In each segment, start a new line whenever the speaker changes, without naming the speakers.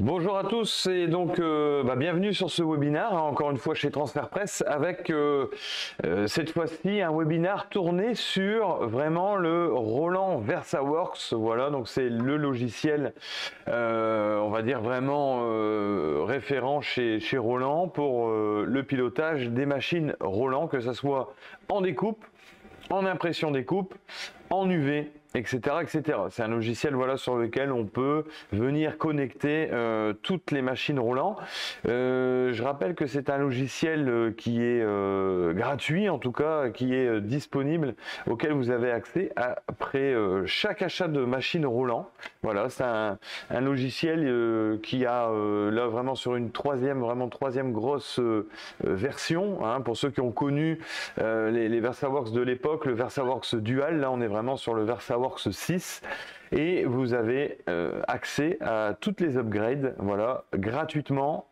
Bonjour à tous et donc bienvenue sur ce webinaire, encore une fois chez Transfert Presse avec cette fois-ci un webinaire tourné sur vraiment le Roland VersaWorks. Voilà, donc c'est le logiciel on va dire vraiment référent chez Roland pour le pilotage des machines Roland, que ce soit en découpe, en impression découpe, en UV, etc., etc. C'est un logiciel voilà, sur lequel on peut venir connecter toutes les machines Roland. Je rappelle que c'est un logiciel qui est gratuit, en tout cas, qui est disponible, auquel vous avez accès après chaque achat de machine Roland. Voilà, c'est un logiciel qui a là vraiment sur une troisième grosse version, hein, pour ceux qui ont connu les VersaWorks de l'époque, le VersaWorks Dual. Là on est vraiment sur le VersaWorks 6 et vous avez accès à toutes les upgrades, voilà, gratuitement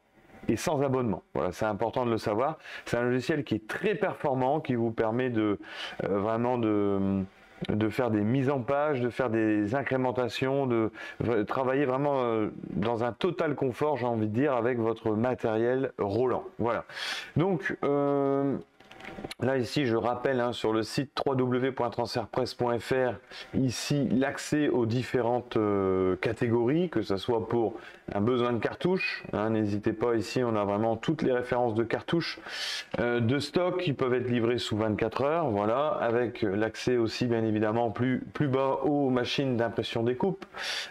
et sans abonnement. Voilà, c'est important de le savoir. C'est un logiciel qui est très performant, qui vous permet de vraiment de faire des mises en page, de faire des incrémentations, de travailler vraiment dans un total confort, j'ai envie de dire, avec votre matériel Roland. Voilà. Donc là ici je rappelle sur le site www.transferpresse.fr ici l'accès aux différentes catégories, que ce soit pour un besoin de cartouches, n'hésitez pas, ici on a vraiment toutes les références de cartouches de stock qui peuvent être livrées sous 24 heures, voilà, avec l'accès aussi bien évidemment plus bas aux machines d'impression découpe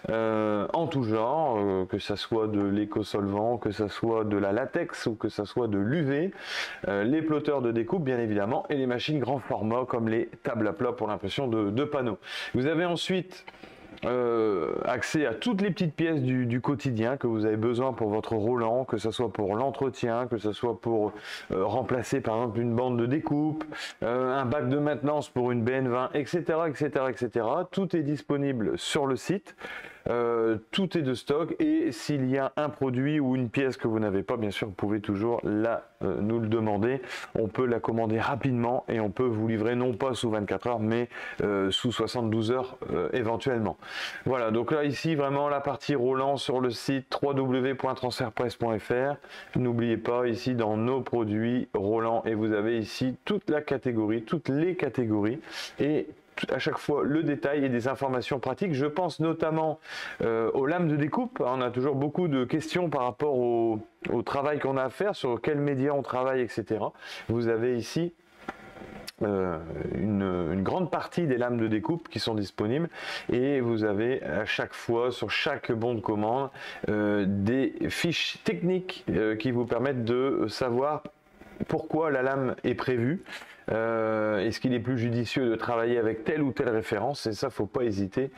en tout genre, que ce soit de l'éco-solvant, que ce soit de la latex ou que ce soit de l'UV, les plotteurs de découpe bien évidemment, et les machines grand format comme les tables à plat pour l'impression de panneaux. Vous avez ensuite accès à toutes les petites pièces du quotidien que vous avez besoin pour votre Roland, que ce soit pour l'entretien, que ce soit pour remplacer par exemple une bande de découpe, un bac de maintenance pour une BN20, etc., etc., etc. Tout est disponible sur le site. Tout est de stock, et s'il y a un produit ou une pièce que vous n'avez pas, bien sûr vous pouvez toujours nous le demander. On peut la commander rapidement et on peut vous livrer non pas sous 24 heures mais sous 72 heures éventuellement. Voilà, donc là ici vraiment la partie Roland sur le site www.transferpresse.fr. N'oubliez pas ici dans nos produits Roland, et vous avez ici toute la catégorie, toutes les catégories, et à chaque fois le détail et des informations pratiques. Je pense notamment aux lames de découpe. On a toujours beaucoup de questions par rapport au travail qu'on a à faire, sur quels médias on travaille, etc. Vous avez ici une grande partie des lames de découpe qui sont disponibles, et vous avez à chaque fois sur chaque bon de commande des fiches techniques qui vous permettent de savoir pourquoi la lame est prévue. Est-ce qu'il est plus judicieux de travailler avec telle ou telle référence? Et ça, faut pas hésiter.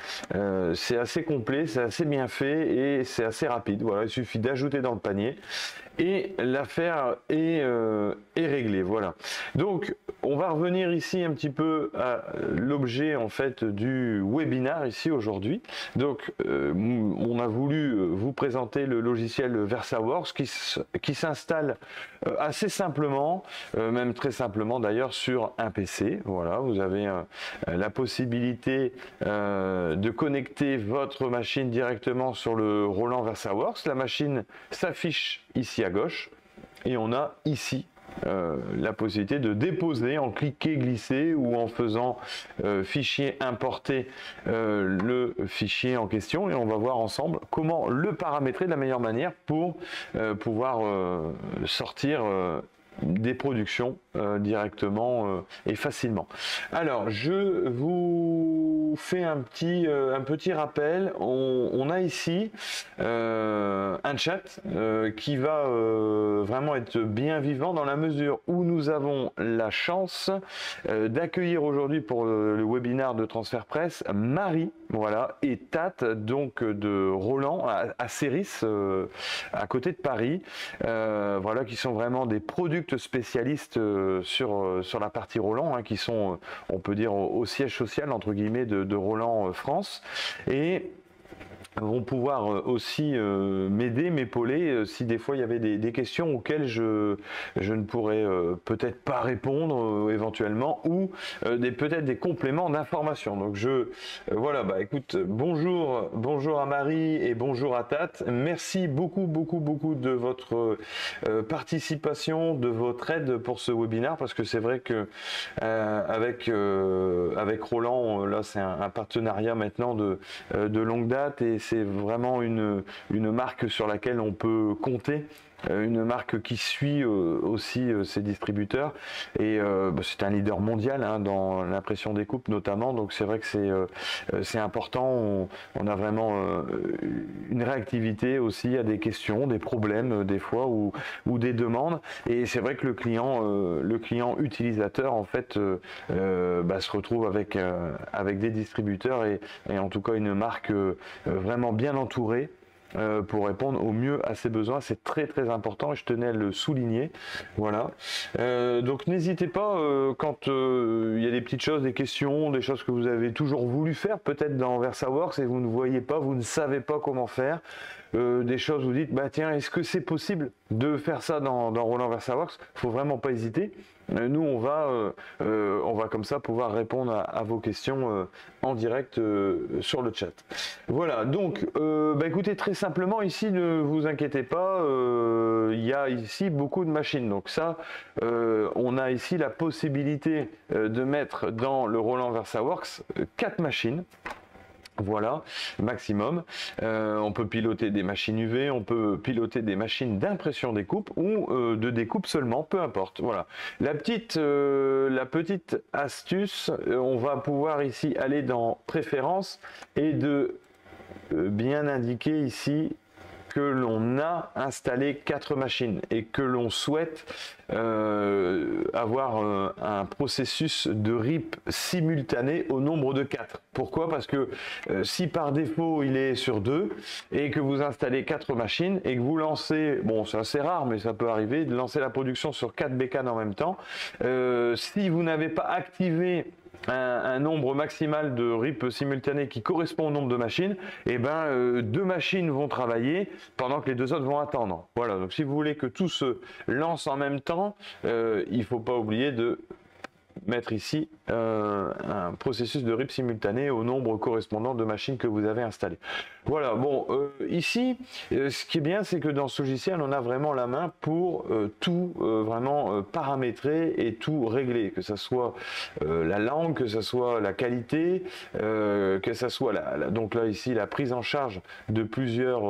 C'est assez complet, c'est assez bien fait et c'est assez rapide. Voilà, il suffit d'ajouter dans le panier et l'affaire est réglée. Voilà. Donc, on va revenir ici un petit peu à l'objet en fait du webinaire ici aujourd'hui. Donc, on a voulu vous présenter le logiciel VersaWorks qui s'installe assez simplement, même très simplement d'ailleurs, sur un PC. Voilà, vous avez la possibilité de connecter votre machine directement sur le Roland VersaWorks. La machine s'affiche ici à gauche, et on a ici la possibilité de déposer en cliquer-glisser ou en faisant fichier importer le fichier en question, et on va voir ensemble comment le paramétrer de la meilleure manière pour pouvoir sortir des productions directement et facilement. Alors je vous fais un petit rappel. On a ici un chat qui va vraiment être bien vivant, dans la mesure où nous avons la chance d'accueillir aujourd'hui pour le webinaire de Transfert Presse Marie, voilà, et Tat, donc de Roland à Céris, à côté de Paris, voilà, qui sont vraiment des product spécialistes sur la partie Roland, qui sont, on peut dire, au siège social entre guillemets de Roland France. Et vont pouvoir aussi m'aider, m'épauler si des fois il y avait des questions auxquelles je ne pourrais peut-être pas répondre éventuellement, ou peut-être des compléments d'information. Donc voilà, bah écoute, bonjour à Marie et bonjour à Tat. Merci beaucoup de votre participation, de votre aide pour ce webinaire, parce que c'est vrai que avec Roland, là c'est un partenariat maintenant de longue date, et c'est vraiment une marque sur laquelle on peut compter, une marque qui suit aussi ses distributeurs, et c'est un leader mondial dans l'impression des coupes notamment, donc c'est vrai que c'est important. On a vraiment une réactivité aussi à des questions, des problèmes des fois, ou des demandes, et c'est vrai que le client utilisateur en fait se retrouve avec des distributeurs, et en tout cas une marque vraiment bien entourée pour répondre au mieux à ses besoins. C'est très important, et je tenais à le souligner. Voilà. Donc n'hésitez pas quand il y a des petites choses, des questions, des choses que vous avez toujours voulu faire peut-être dans VersaWorks et vous ne voyez pas, vous ne savez pas comment faire. Des choses, vous dites, bah tiens, est-ce que c'est possible de faire ça dans Roland VersaWorks? Faut vraiment pas hésiter. Nous, on va comme ça pouvoir répondre à vos questions en direct sur le chat. Voilà, donc, écoutez, très simplement, ici, ne vous inquiétez pas, il y a ici beaucoup de machines. Donc ça, on a ici la possibilité de mettre dans le Roland VersaWorks 4 machines. Voilà, maximum. On peut piloter des machines UV, on peut piloter des machines d'impression découpe ou de découpe seulement, peu importe. Voilà. La petite astuce, on va pouvoir ici aller dans Préférences et de bien indiquer ici que l'on a installé 4 machines et que l'on souhaite avoir un processus de RIP simultané au nombre de 4. Pourquoi? Parce que si par défaut il est sur 2 et que vous installez 4 machines et que vous lancez, bon c'est assez rare mais ça peut arriver, de lancer la production sur 4 bécanes en même temps, si vous n'avez pas activé un nombre maximal de RIP simultanés qui correspond au nombre de machines, et 2 machines vont travailler pendant que les 2 autres vont attendre. Voilà, donc si vous voulez que tout se lance en même temps, il ne faut pas oublier de mettre ici un processus de RIP simultané au nombre correspondant de machines que vous avez installées. Voilà, bon, ici, ce qui est bien, c'est que dans ce logiciel, on a vraiment la main pour tout vraiment paramétrer et tout régler, que ce soit la langue, que ce soit la qualité, que ce soit donc là, ici, la prise en charge de plusieurs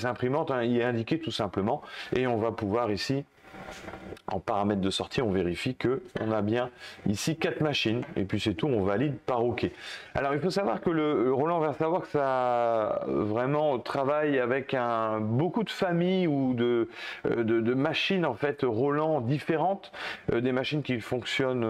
imprimantes, il est indiqué tout simplement, et on va pouvoir ici, en paramètres de sortie, on vérifie que on a bien ici 4 machines, et puis c'est tout, on valide par OK. Alors il faut savoir que le Roland VersaWorks, ça vraiment travaille avec beaucoup de familles ou de machines en fait Roland différentes, des machines qui fonctionnent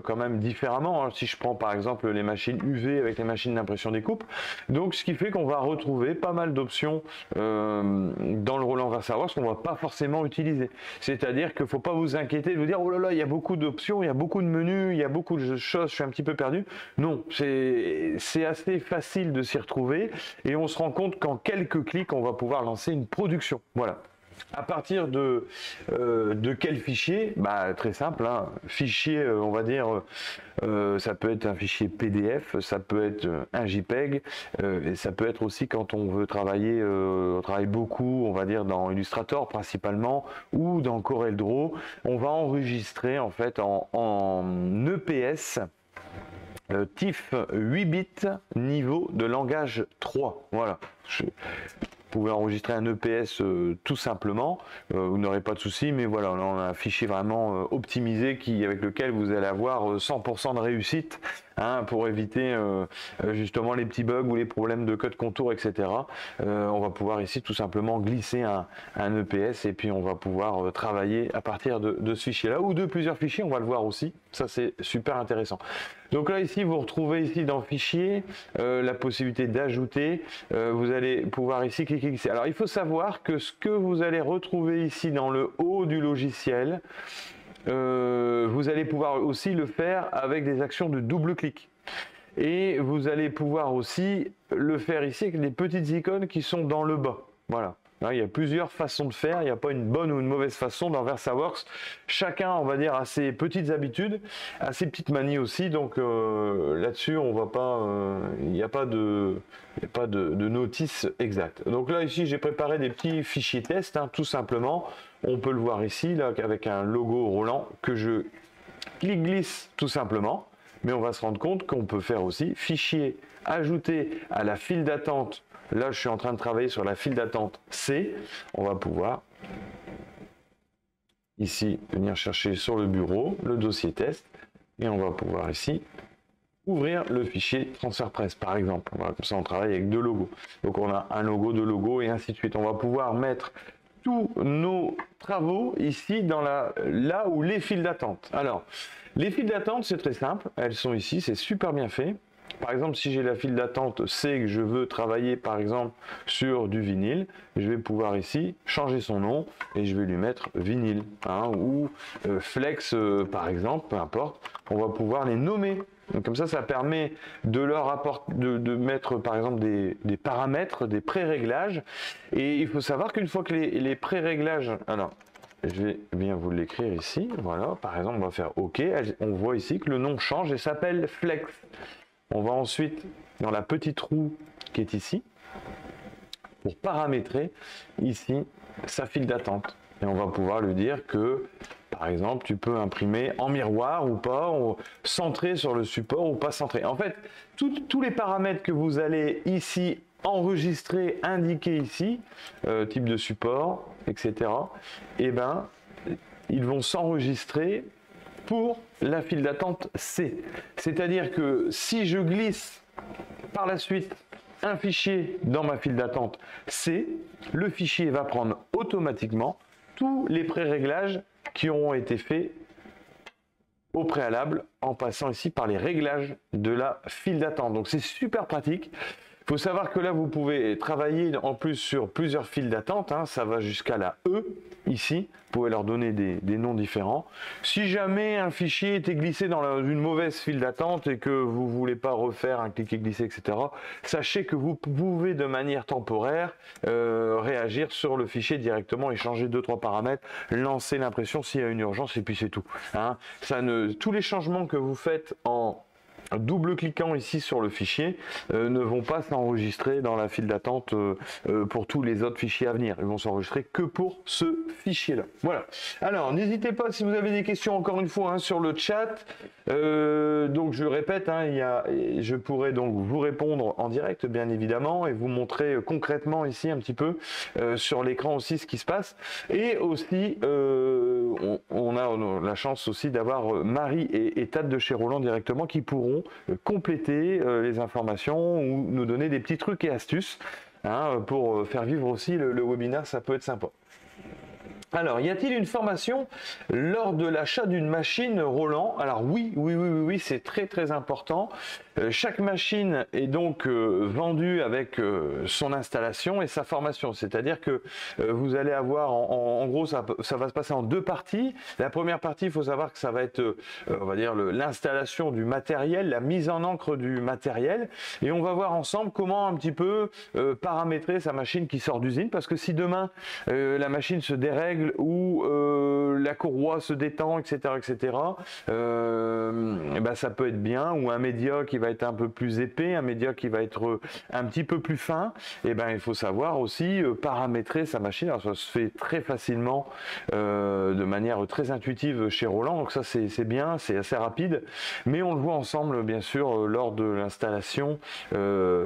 quand même différemment, hein. Si je prends par exemple les machines UV avec les machines d'impression découpe, donc ce qui fait qu'on va retrouver pas mal d'options dans le Roland VersaWorks qu'on va pas forcément utiliser. C'est-à-dire qu'il ne faut pas vous inquiéter de vous dire oh là là, il y a beaucoup d'options, il y a beaucoup de menus, il y a beaucoup de choses, je suis un petit peu perdu. Non, c'est assez facile de s'y retrouver, et on se rend compte qu'en quelques clics, on va pouvoir lancer une production. Voilà. À partir de quel fichier? Très simple, hein. Fichier, on va dire, ça peut être un fichier PDF, ça peut être un JPEG, et ça peut être aussi quand on veut travailler, on travaille beaucoup, on va dire dans Illustrator principalement, ou dans CorelDRAW, on va enregistrer en fait en EPS, TIFF 8 bits niveau de langage 3. Voilà. Vous pouvez enregistrer un EPS tout simplement, vous n'aurez pas de souci, mais voilà, on a un fichier vraiment optimisé avec lequel vous allez avoir 100% de réussite, hein, pour éviter justement les petits bugs ou les problèmes de code contour, etc. On va pouvoir ici tout simplement glisser un EPS, et puis on va pouvoir travailler à partir de ce fichier-là, ou de plusieurs fichiers, on va le voir aussi, ça c'est super intéressant. Donc là ici vous retrouvez ici dans Fichier la possibilité d'ajouter, vous allez pouvoir ici cliquer. Alors il faut savoir que ce que vous allez retrouver ici dans le haut du logiciel, vous allez pouvoir aussi le faire avec des actions de double clic. Et vous allez pouvoir aussi le faire ici avec les petites icônes qui sont dans le bas. Voilà. Il y a plusieurs façons de faire, il n'y a pas une bonne ou une mauvaise façon dans VersaWorks. Chacun, on va dire, a ses petites habitudes, a ses petites manies aussi. Donc là-dessus, on va pas, il n'y a pas de notice exacte. Donc là, ici, j'ai préparé des petits fichiers tests, hein, tout simplement. On peut le voir ici, là, avec un logo Roland que je clique-glisse tout simplement. Mais on va se rendre compte qu'on peut faire aussi fichier ajouter à la file d'attente. Là, je suis en train de travailler sur la file d'attente C. On va pouvoir ici venir chercher sur le bureau le dossier test et on va pouvoir ici ouvrir le fichier TransferPress par exemple. Voilà, comme ça, on travaille avec deux logos. Donc, on a un logo, deux logos et ainsi de suite. On va pouvoir mettre tous nos travaux ici dans là où les files d'attente. Alors, les files d'attente, c'est très simple. Elles sont ici, c'est super bien fait. Par exemple, si j'ai la file d'attente C, que je veux travailler par exemple sur du vinyle, je vais pouvoir ici changer son nom et je vais lui mettre vinyle hein, ou flex par exemple, peu importe. On va pouvoir les nommer. Donc, comme ça permet de leur apporter, de mettre par exemple des paramètres, des pré-réglages. Et il faut savoir qu'une fois que les pré-réglages, alors je vais bien vous l'écrire ici, voilà, par exemple on va faire OK, on voit ici que le nom change et s'appelle flex. On va ensuite dans la petite roue qui est ici pour paramétrer ici sa file d'attente. Et on va pouvoir lui dire que, par exemple, tu peux imprimer en miroir ou pas, ou centré sur le support ou pas centré. En fait, tous les paramètres que vous allez ici enregistrer, indiquer ici, type de support, etc., eh ben, ils vont s'enregistrer pour la file d'attente C. C'est-à-dire que si je glisse par la suite un fichier dans ma file d'attente C, le fichier va prendre automatiquement tous les pré-réglages qui auront été faits au préalable en passant ici par les réglages de la file d'attente. Donc c'est super pratique. Il faut savoir que là, vous pouvez travailler en plus sur plusieurs files d'attente. Hein, ça va jusqu'à la E, ici. Vous pouvez leur donner des noms différents. Si jamais un fichier était glissé dans une mauvaise file d'attente et que vous ne voulez pas refaire un cliquer-glisser, etc., sachez que vous pouvez de manière temporaire réagir sur le fichier directement et changer 2-3 paramètres, lancer l'impression s'il y a une urgence et puis c'est tout. Hein. Tous les changements que vous faites en double-cliquant ici sur le fichier ne vont pas s'enregistrer dans la file d'attente pour tous les autres fichiers à venir. Ils vont s'enregistrer que pour ce fichier-là. Voilà. Alors, n'hésitez pas si vous avez des questions, encore une fois, hein, sur le chat. Donc, je répète, hein, je pourrais donc vous répondre en direct, bien évidemment, et vous montrer concrètement ici un petit peu sur l'écran aussi ce qui se passe. Et aussi, on a la chance aussi d'avoir Marie et Tad de chez Roland directement qui pourront compléter les informations ou nous donner des petits trucs et astuces hein, pour faire vivre aussi le webinaire, ça peut être sympa. Alors, y a-t-il une formation lors de l'achat d'une machine Roland? Alors oui, c'est très très important. Chaque machine est donc vendue avec son installation et sa formation. C'est-à-dire que vous allez avoir, en gros, ça va se passer en deux parties. La première partie, il faut savoir que ça va être, on va dire, l'installation du matériel, la mise en encre du matériel. Et on va voir ensemble comment un petit peu paramétrer sa machine qui sort d'usine. Parce que si demain, la machine se dérègle ou la courroie se détend, etc., ben ça peut être bien, ou un média qui va être un peu plus épais, un média qui va être un petit peu plus fin, et ben il faut savoir aussi paramétrer sa machine. Alors, ça se fait très facilement, de manière très intuitive chez Roland, donc ça c'est bien, c'est assez rapide, mais on le voit ensemble bien sûr lors de l'installation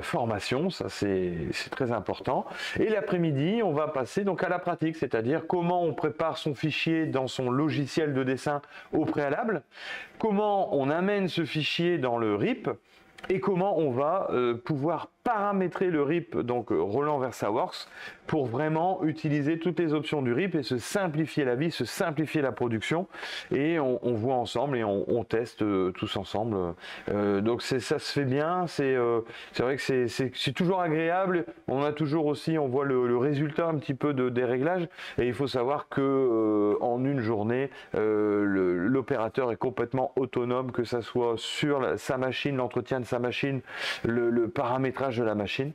formation, ça c'est très important. Et l'après-midi, on va passer donc à la pratique, c'est-à-dire comment on prépare son fichier dans son logiciel de dessin au préalable, comment on amène ce fichier dans le RIP et comment on va pouvoir paramétrer le RIP, donc Roland VersaWorks, pour vraiment utiliser toutes les options du RIP et se simplifier la vie, se simplifier la production. Et on voit ensemble et on teste tous ensemble. Donc ça se fait bien, c'est vrai que c'est toujours agréable. On a toujours aussi, on voit le résultat un petit peu des réglages. Et il faut savoir que en une journée, l'opérateur est complètement autonome, que ça soit sur sa machine, l'entretien de sa machine, le paramétrage de la machine.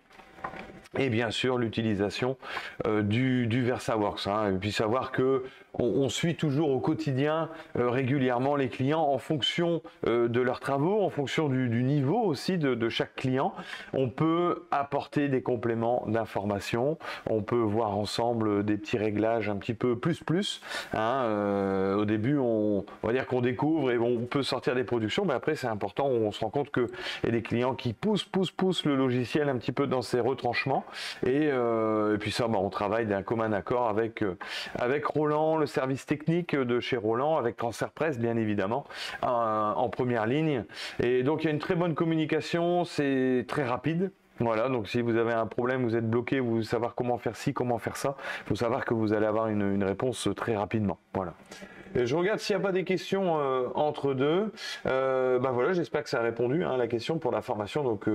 Et bien sûr l'utilisation du VersaWorks. Et puis savoir que on suit toujours au quotidien régulièrement les clients en fonction de leurs travaux, en fonction du niveau aussi de chaque client. On peut apporter des compléments d'information, on peut voir ensemble des petits réglages un petit peu plus. Au début, on va dire qu'on découvre et on peut sortir des productions, mais après c'est important, on se rend compte qu'il y a des clients qui poussent le logiciel un petit peu dans ses retranchements. Et puis ça, on travaille d'un commun accord avec Roland, le service technique de chez Roland, avec TransferPress bien évidemment, en première ligne. Et donc il y a une très bonne communication, c'est très rapide. Voilà, donc si vous avez un problème, vous êtes bloqué, vous voulez savoir comment faire ci, comment faire ça, il faut savoir que vous allez avoir une réponse très rapidement. Voilà. Et je regarde s'il n'y a pas des questions entre deux. Voilà, j'espère que ça a répondu à la question pour la formation donc,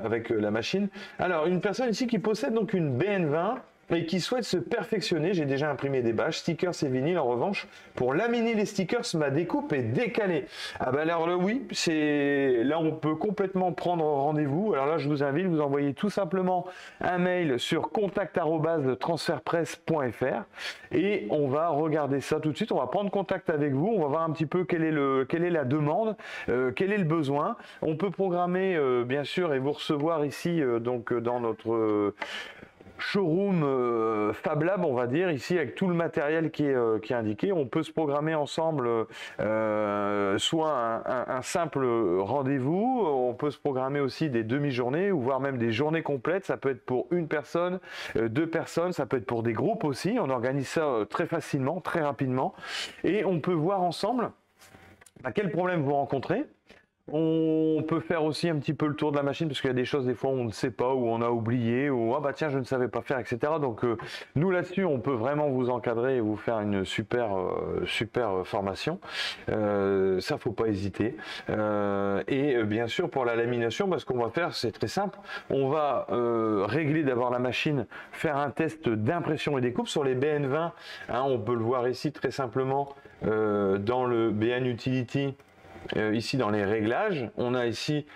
avec la machine. Alors, une personne ici qui possède donc une BN20 et qui souhaite se perfectionner. J'ai déjà imprimé des bâches, stickers et vinyles. En revanche, pour laminer les stickers, ma découpe est décalée. Alors là, oui, là on peut complètement prendre rendez-vous. Alors là, je vous invite, vous envoyez tout simplement un mail sur contact@transferpress.fr et on va regarder ça tout de suite. On va prendre contact avec vous. On va voir un petit peu quelle est la demande, quel est le besoin. On peut programmer, bien sûr, et vous recevoir ici donc dans notre showroom Fab Lab, on va dire, ici avec tout le matériel qui est indiqué. On peut se programmer ensemble soit un simple rendez-vous, on peut se programmer aussi des demi-journées ou voire même des journées complètes. Ça peut être pour une personne, deux personnes, ça peut être pour des groupes aussi. On organise ça très facilement, très rapidement et on peut voir ensemble quel problème vous rencontrez. On peut faire aussi un petit peu le tour de la machine parce qu'il y a des choses des fois on ne sait pas ou on a oublié ou tiens je ne savais pas faire, etc. Donc nous là-dessus on peut vraiment vous encadrer et vous faire une super formation. Ça faut pas hésiter. Et bien sûr pour la lamination, ce qu'on va faire c'est très simple. On va régler d'abord la machine, faire un test d'impression et découpe sur les BN20. On peut le voir ici très simplement dans le BN Utility. Ici dans les réglages, on a ici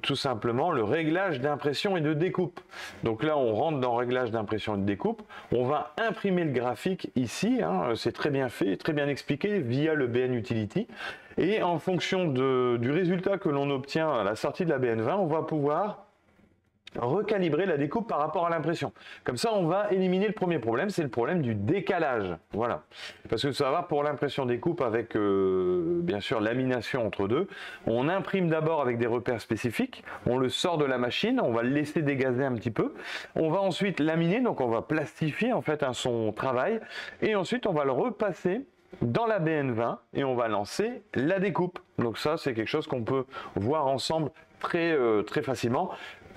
tout simplement le réglage d'impression et de découpe. Donc là on rentre dans réglage d'impression et de découpe, on va imprimer le graphique ici, c'est très bien fait, très bien expliqué via le BN Utility. Et en fonction du résultat que l'on obtient à la sortie de la BN20, on va pouvoir recalibrer la découpe par rapport à l'impression. Comme ça, on va éliminer le premier problème, c'est le problème du décalage. Voilà. Parce que ça va pour l'impression découpe avec, bien sûr, lamination entre deux. On imprime d'abord avec des repères spécifiques, on le sort de la machine, on va le laisser dégazer un petit peu. On va ensuite laminer, donc on va plastifier en fait son travail. Et ensuite, on va le repasser dans la BN20 et on va lancer la découpe. Donc ça, c'est quelque chose qu'on peut voir ensemble très facilement.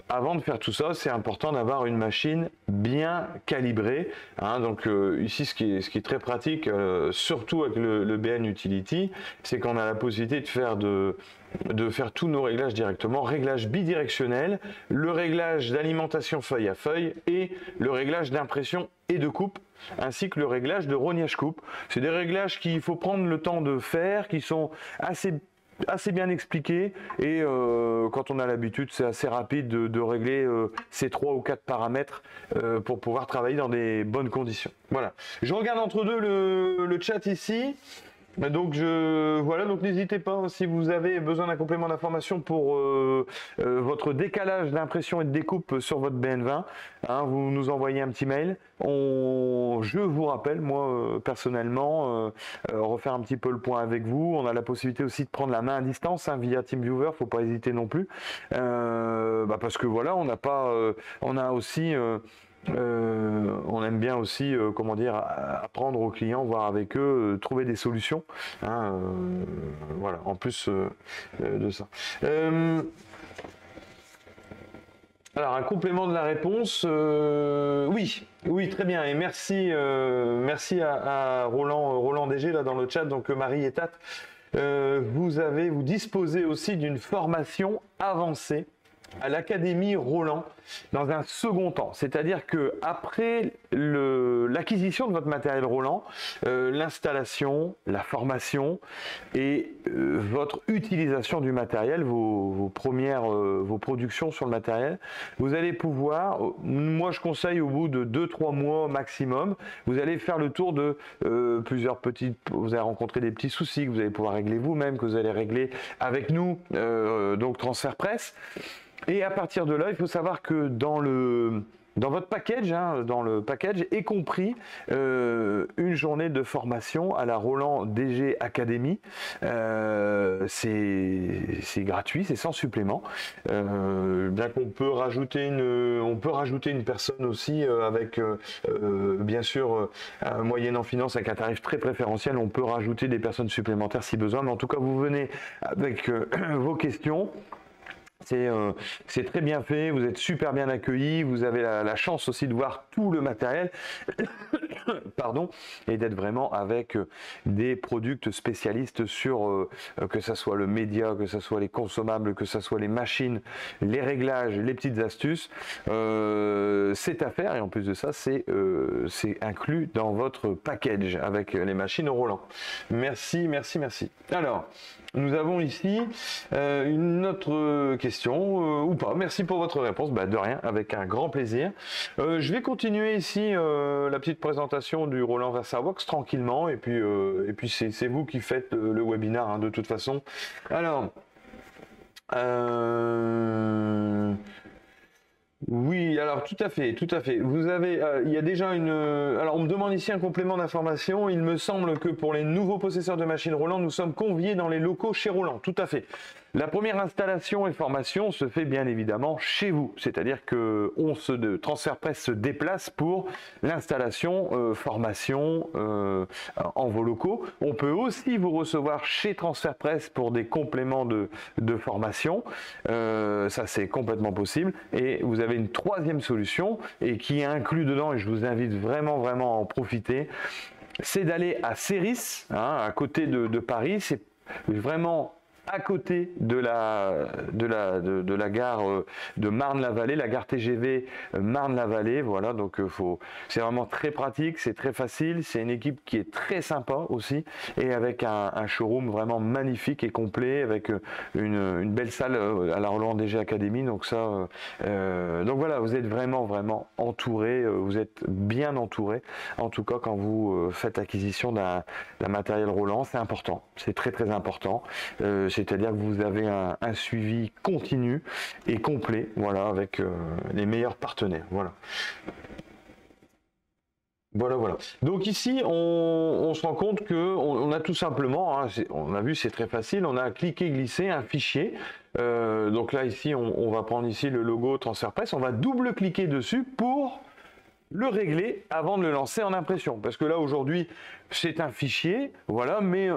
Avant de faire tout ça, c'est important d'avoir une machine bien calibrée. Donc ici, ce qui est très pratique, surtout avec le BN Utility, c'est qu'on a la possibilité de faire tous nos réglages directement. Réglage bidirectionnel, le réglage d'alimentation feuille à feuille et le réglage d'impression et de coupe, ainsi que le réglage de rognage coupe. C'est des réglages qu'il faut prendre le temps de faire, qui sont assez bien expliqué et quand on a l'habitude c'est assez rapide de régler ces 3 ou 4 paramètres pour pouvoir travailler dans des bonnes conditions. Voilà, je regarde entre deux le chat ici. Donc donc n'hésitez pas si vous avez besoin d'un complément d'information pour votre décalage d'impression et de découpe sur votre BN20, vous nous envoyez un petit mail. Je vous rappelle, moi personnellement, refaire un petit peu le point avec vous. On a la possibilité aussi de prendre la main à distance via TeamViewer, faut pas hésiter non plus, parce que voilà, on a aussi on aime bien aussi, apprendre aux clients, voir avec eux, trouver des solutions. Voilà, en plus de ça. Alors, un complément de la réponse, oui, oui, très bien. Et merci, merci à Roland DG là dans le chat. Donc, Marie et Tate, vous disposez aussi d'une formation avancée à l'Académie Roland dans un second temps. C'est-à-dire que après l'acquisition de votre matériel Roland, l'installation, la formation et votre utilisation du matériel, vos productions sur le matériel, vous allez pouvoir, moi je conseille au bout de 2-3 mois maximum, vous allez faire le tour de plusieurs petites, vous allez rencontrer des petits soucis que vous allez pouvoir régler vous-même, que vous allez régler avec nous, donc Transfert Presse. Et à partir de là, il faut savoir que dans votre package, dans le package est compris une journée de formation à la Roland DG Academy. C'est gratuit, c'est sans supplément. Bien qu'on peut rajouter une personne aussi avec bien sûr moyennant finance avec un tarif très préférentiel. On peut rajouter des personnes supplémentaires si besoin, mais en tout cas vous venez avec vos questions. C'est très bien fait, vous êtes super bien accueillis, vous avez la chance aussi de voir tout le matériel pardon, et d'être vraiment avec des products spécialistes sur que ce soit le média, que ce soit les consommables, que ce soit les machines, les réglages, les petites astuces. C'est à faire et en plus de ça, c'est inclus dans votre package avec les machines Roland. Merci, merci, merci. Alors, nous avons ici une autre question, ou pas. Merci pour votre réponse. Bah, de rien, avec un grand plaisir. Je vais continuer ici la petite présentation du Roland VersaWorks tranquillement. Et puis c'est vous qui faites le webinaire de toute façon. Alors, oui, alors tout à fait, tout à fait. Vous avez, il y a déjà alors on me demande ici un complément d'information. Il me semble que pour les nouveaux possesseurs de machines Roland, nous sommes conviés dans les locaux chez Roland. Tout à fait. La première installation et formation se fait bien évidemment chez vous, c'est-à-dire que Transfert Presse se déplace pour l'installation, formation en vos locaux. On peut aussi vous recevoir chez Transfert Presse pour des compléments de formation, ça c'est complètement possible. Et vous avez une troisième solution et qui est inclus dedans, et je vous invite vraiment à en profiter, c'est d'aller à Céris, à côté de Paris. C'est vraiment à côté de la gare de Marne-la-Vallée, la gare TGV Marne-la-Vallée. Voilà, donc c'est vraiment très pratique, c'est très facile, c'est une équipe qui est très sympa aussi, et avec un showroom vraiment magnifique et complet, avec une belle salle à la Roland DG Academy. Donc ça, donc voilà, vous êtes vraiment entouré, vous êtes bien entouré. En tout cas, quand vous faites acquisition d'un matériel Roland, c'est important, c'est très important. C'est-à-dire que vous avez un suivi continu et complet, voilà, avec les meilleurs partenaires. Voilà. Voilà. Donc ici, on se rend compte que on a tout simplement, on a vu, c'est très facile, on a cliqué, glissé un fichier. Donc là, ici, on va prendre ici le logo Transfert Presse, on va double-cliquer dessus pour le régler avant de le lancer en impression. Parce que là, aujourd'hui, c'est un fichier, voilà, mais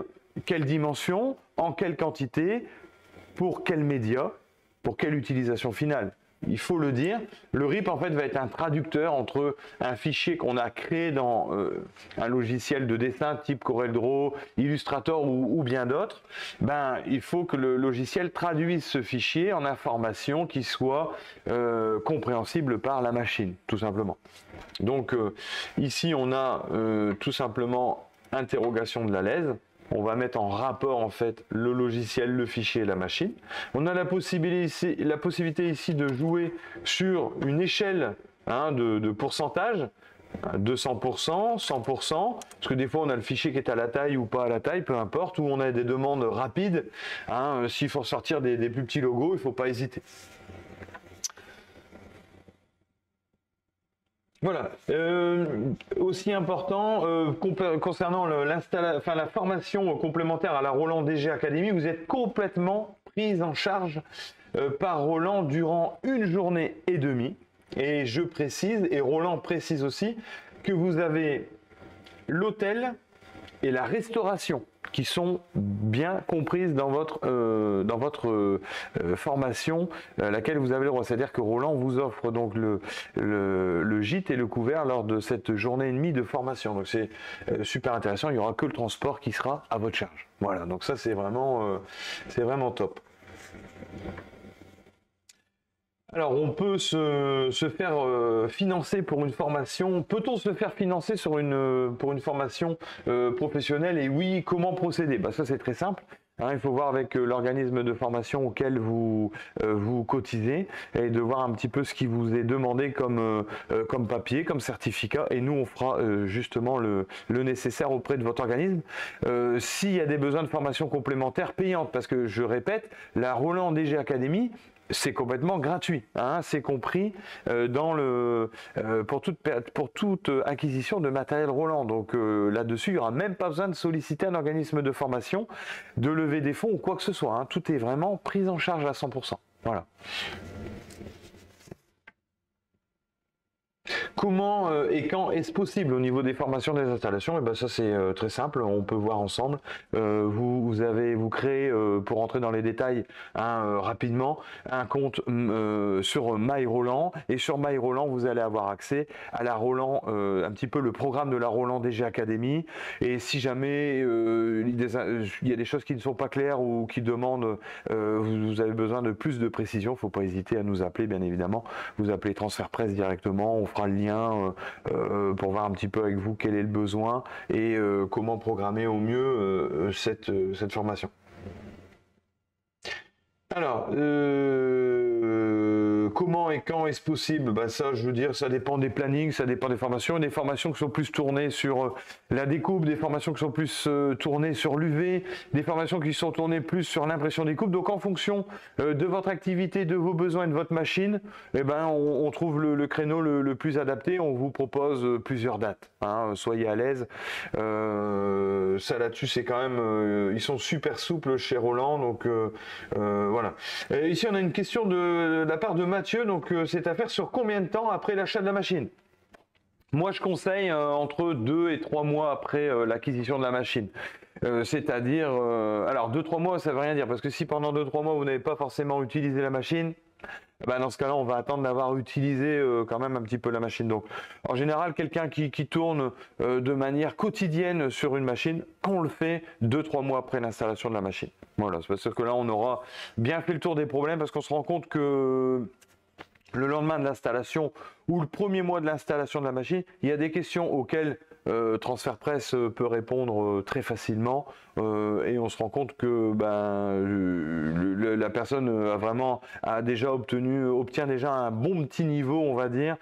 quelle dimension, en quelle quantité, pour quel média, pour quelle utilisation finale. Il faut le dire, le RIP en fait va être un traducteur entre un fichier qu'on a créé dans un logiciel de dessin type CorelDRAW, Illustrator ou bien d'autres. Il faut que le logiciel traduise ce fichier en information qui soit compréhensible par la machine, tout simplement. Donc ici on a tout simplement interrogation de la lèse. On va mettre en rapport en fait le logiciel, le fichier et la machine. On a la possibilité ici de jouer sur une échelle de pourcentage, 200%, 100%, parce que des fois on a le fichier qui est à la taille ou pas à la taille, peu importe, ou on a des demandes rapides. S'il faut sortir des plus petits logos, il ne faut pas hésiter. Voilà. Aussi important, concernant la formation complémentaire à la Roland DG Academy, vous êtes complètement prise en charge par Roland durant 1 journée et demie. Et je précise, et Roland précise aussi, que vous avez l'hôtel et la restauration qui sont bien comprises dans votre formation à laquelle vous avez le droit. C'est-à-dire que Roland vous offre donc le gîte et le couvert lors de cette journée et demie de formation. Donc c'est super intéressant, il n'y aura que le transport qui sera à votre charge. Voilà, donc ça c'est vraiment top. Alors, on peut se faire financer pour une formation. Peut-on se faire financer pour une formation professionnelle? Et oui, comment procéder? Ça, c'est très simple. Hein, il faut voir avec l'organisme de formation auquel vous cotisez et de voir un petit peu ce qui vous est demandé comme papier, comme certificat. Et nous, on fera justement le nécessaire auprès de votre organisme. S'il y a des besoins de formation complémentaire payante, parce que je répète, la Roland DG Academy, c'est complètement gratuit, hein, c'est compris pour toute acquisition de matériel Roland. Donc là-dessus, il n'y aura même pas besoin de solliciter un organisme de formation, de lever des fonds ou quoi que ce soit. Hein. Tout est vraiment pris en charge à 100%. Voilà. Comment et quand est-ce possible au niveau des formations des installations? Et ben ça c'est très simple, on peut voir ensemble. Vous créez, pour entrer dans les détails rapidement, un compte sur MyRoland, et sur MyRoland vous allez avoir accès à la Roland, un petit peu le programme de la Roland DG Academy. Et si jamais il y a des choses qui ne sont pas claires ou qui demandent, vous avez besoin de plus de précision, il ne faut pas hésiter à nous appeler, bien évidemment. Vous appelez Transfert Presse directement, on fera le lien pour voir un petit peu avec vous quel est le besoin et comment programmer au mieux cette formation. Alors, comment et quand est-ce possible? Ça, je veux dire, ça dépend des plannings, ça dépend des formations. Des formations qui sont plus tournées sur la découpe, des formations qui sont plus tournées sur l'UV, des formations qui sont tournées plus sur l'impression des coupes. Donc, en fonction de votre activité, de vos besoins et de votre machine, on trouve le créneau le plus adapté. On vous propose plusieurs dates. Hein, soyez à l'aise. Ça, là-dessus, c'est quand même... ils sont super souples chez Roland. Donc, voilà. Ici, on a une question de la part de Mathieu. Donc, c'est à faire sur combien de temps après l'achat de la machine? Moi, je conseille entre 2 et 3 mois après l'acquisition de la machine. C'est-à-dire, alors 2-3 mois, ça ne veut rien dire, parce que si pendant 2-3 mois, vous n'avez pas forcément utilisé la machine, dans ce cas-là, on va attendre d'avoir utilisé quand même un petit peu la machine. Donc, en général, quelqu'un qui tourne de manière quotidienne sur une machine, on le fait 2-3 mois après l'installation de la machine. Voilà, c'est parce que là, on aura bien fait le tour des problèmes, parce qu'on se rend compte que le lendemain de l'installation ou le premier mois de l'installation de la machine, il y a des questions auxquelles Transfert Presse peut répondre très facilement et on se rend compte que la personne obtient déjà un bon petit niveau, on va dire,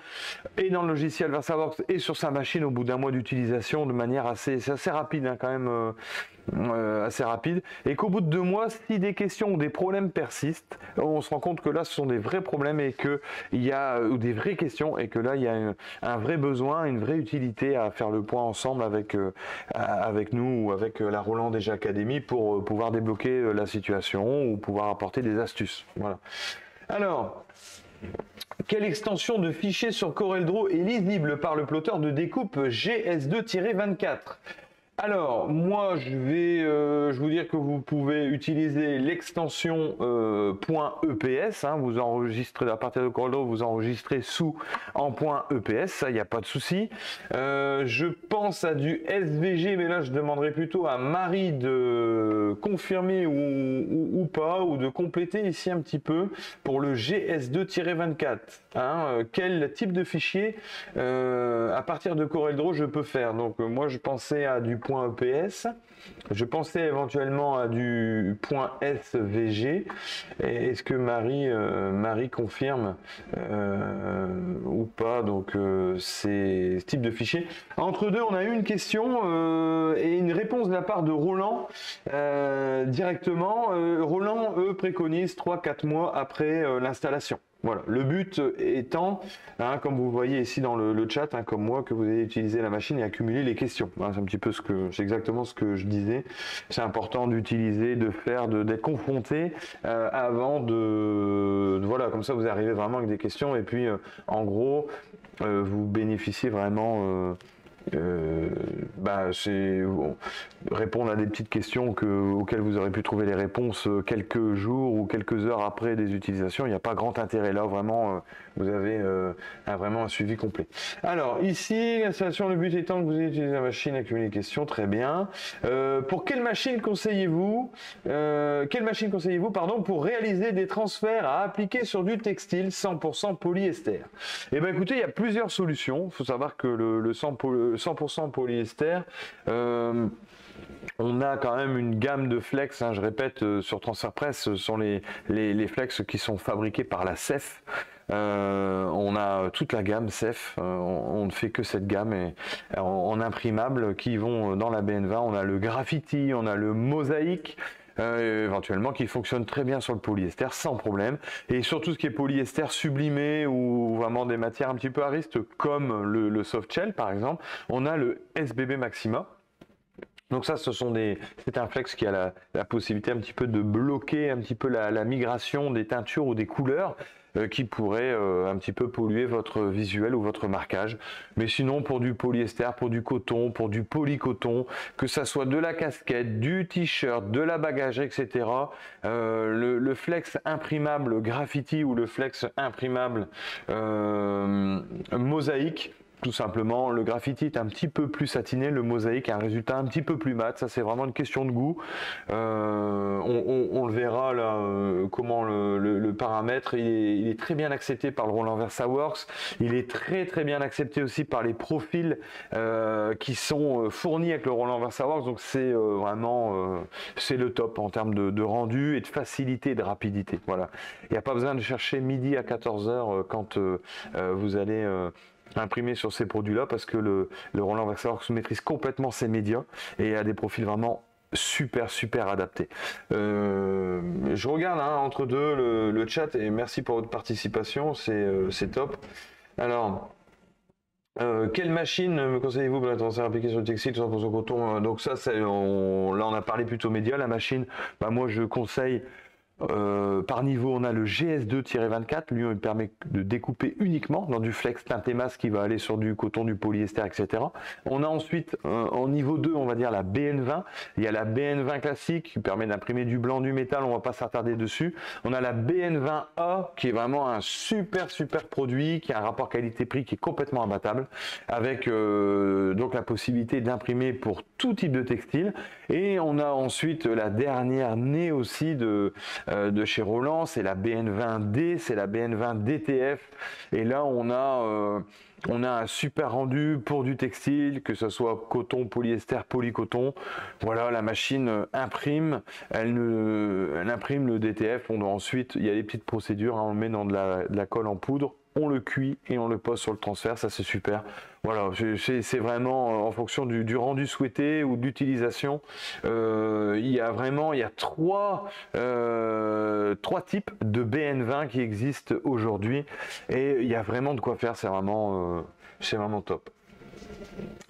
et dans le logiciel VersaWorks et sur sa machine au bout d'un mois d'utilisation de manière assez rapide, hein, quand même assez rapide, et qu'au bout de 2 mois, si des questions ou des problèmes persistent, on se rend compte que là ce sont des vrais problèmes et que il y a ou des vraies questions et que là il y a un vrai besoin, une vraie utilité à faire le point ensemble avec nous ou avec la Roland DG Academy pour pouvoir débloquer la situation ou pouvoir apporter des astuces. Voilà. Alors, quelle extension de fichier sur CorelDRAW est lisible par le plotter de découpe GS2-24? Alors, moi, je vais vous dire que vous pouvez utiliser l'extension .eps. Hein, vous enregistrez à partir de CorelDRAW, vous enregistrez sous en .eps, ça, il n'y a pas de souci. Je pense à du SVG, mais là, je demanderai plutôt à Marie de confirmer ou pas, ou de compléter ici un petit peu pour le GS2-24. Hein, quel type de fichier à partir de CorelDRAW je peux faire? Donc, moi, je pensais à du .eps, je pensais éventuellement à du .svg. Est-ce que Marie confirme ou pas donc ces types de fichiers? Entre deux, on a eu une question et une réponse de la part de Roland directement. Roland, eux, préconisent 3-4 mois après l'installation. Voilà, le but étant, hein, comme vous voyez ici dans le chat, hein, comme moi, que vous ayez utilisé la machine et accumulé les questions. Hein, c'est un petit peu c'est exactement ce que je disais. C'est important d'utiliser, d'être confronté avant voilà, comme ça vous arrivez vraiment avec des questions et puis en gros, vous bénéficiez vraiment c'est répondre à des petites questions auxquelles vous aurez pu trouver les réponses quelques jours ou quelques heures après des utilisations. Il n'y a pas grand intérêt là, vraiment, vous avez vraiment un suivi complet. Alors ici, l'installation, le but étant que vous utilisez la machine, accumuler les questions, très bien. Pour quelle machine conseillez-vous pour réaliser des transferts à appliquer sur du textile 100% polyester? Eh bien écoutez, il y a plusieurs solutions. Il faut savoir que le 100% polyester, on a quand même une gamme de flex, je répète, sur Transfert Presse, ce sont les flex qui sont fabriqués par la CEF. On a toute la gamme CEF, on ne fait que cette gamme en imprimable qui vont dans la BN20. On a le graffiti, on a le mosaïque, éventuellement, qui fonctionne très bien sur le polyester sans problème, et sur tout ce qui est polyester sublimé ou vraiment des matières un petit peu à risque comme le soft shell par exemple, on a le SBB Maxima. Donc ça, c'est un flex qui a la possibilité un petit peu de bloquer un petit peu la migration des teintures ou des couleurs qui pourraient un petit peu polluer votre visuel ou votre marquage. Mais sinon, pour du polyester, pour du coton, pour du polycoton, que ça soit de la casquette, du t-shirt, de la bagagerie, etc., le flex imprimable graffiti ou le flex imprimable mosaïque, tout simplement, le graffiti est un petit peu plus satiné, le mosaïque a un résultat un petit peu plus mat. Ça, c'est vraiment une question de goût. On le verra là, comment le paramètre. Il est très bien accepté par le Roland Versaworks. Il est très très bien accepté aussi par les profils qui sont fournis avec le Roland Versaworks. Donc c'est vraiment c'est le top en termes de rendu et de facilité et de rapidité. Voilà. Il n'y a pas besoin de chercher midi à 14h quand vous allez imprimé sur ces produits-là, parce que le Roland Versaworks maîtrise complètement ses médias et a des profils vraiment super adaptés. Je regarde entre deux le chat et merci pour votre participation, c'est top. Alors, quelle machine me conseillez-vous pour la transfert appliqué sur le textile 100% coton? Donc ça, là on a parlé plutôt média. La machine, moi je conseille. Par niveau, on a le GS2-24, lui il permet de découper uniquement dans du flex teinté masse qui va aller sur du coton, du polyester, etc. On a ensuite en niveau 2, on va dire la BN20. Il y a la BN20 classique qui permet d'imprimer du blanc, du métal, on va pas s'attarder dessus. On a la BN20A qui est vraiment un super produit, qui a un rapport qualité-prix qui est complètement imbattable, avec donc la possibilité d'imprimer pour tout type de textile. Et on a ensuite la dernière née aussi de chez Roland, c'est la BN20D, c'est la BN20 DTF, et là on a un super rendu pour du textile, que ce soit coton, polyester, polycoton. Voilà, la machine imprime, elle imprime le DTF. On doit ensuite, il y a des petites procédures, on le met dans de la colle en poudre, on le cuit et on le pose sur le transfert, ça c'est super. Voilà, c'est vraiment en fonction du rendu souhaité ou de l'utilisation. Il y a trois types de BN20 qui existent aujourd'hui et il y a vraiment de quoi faire, c'est vraiment top.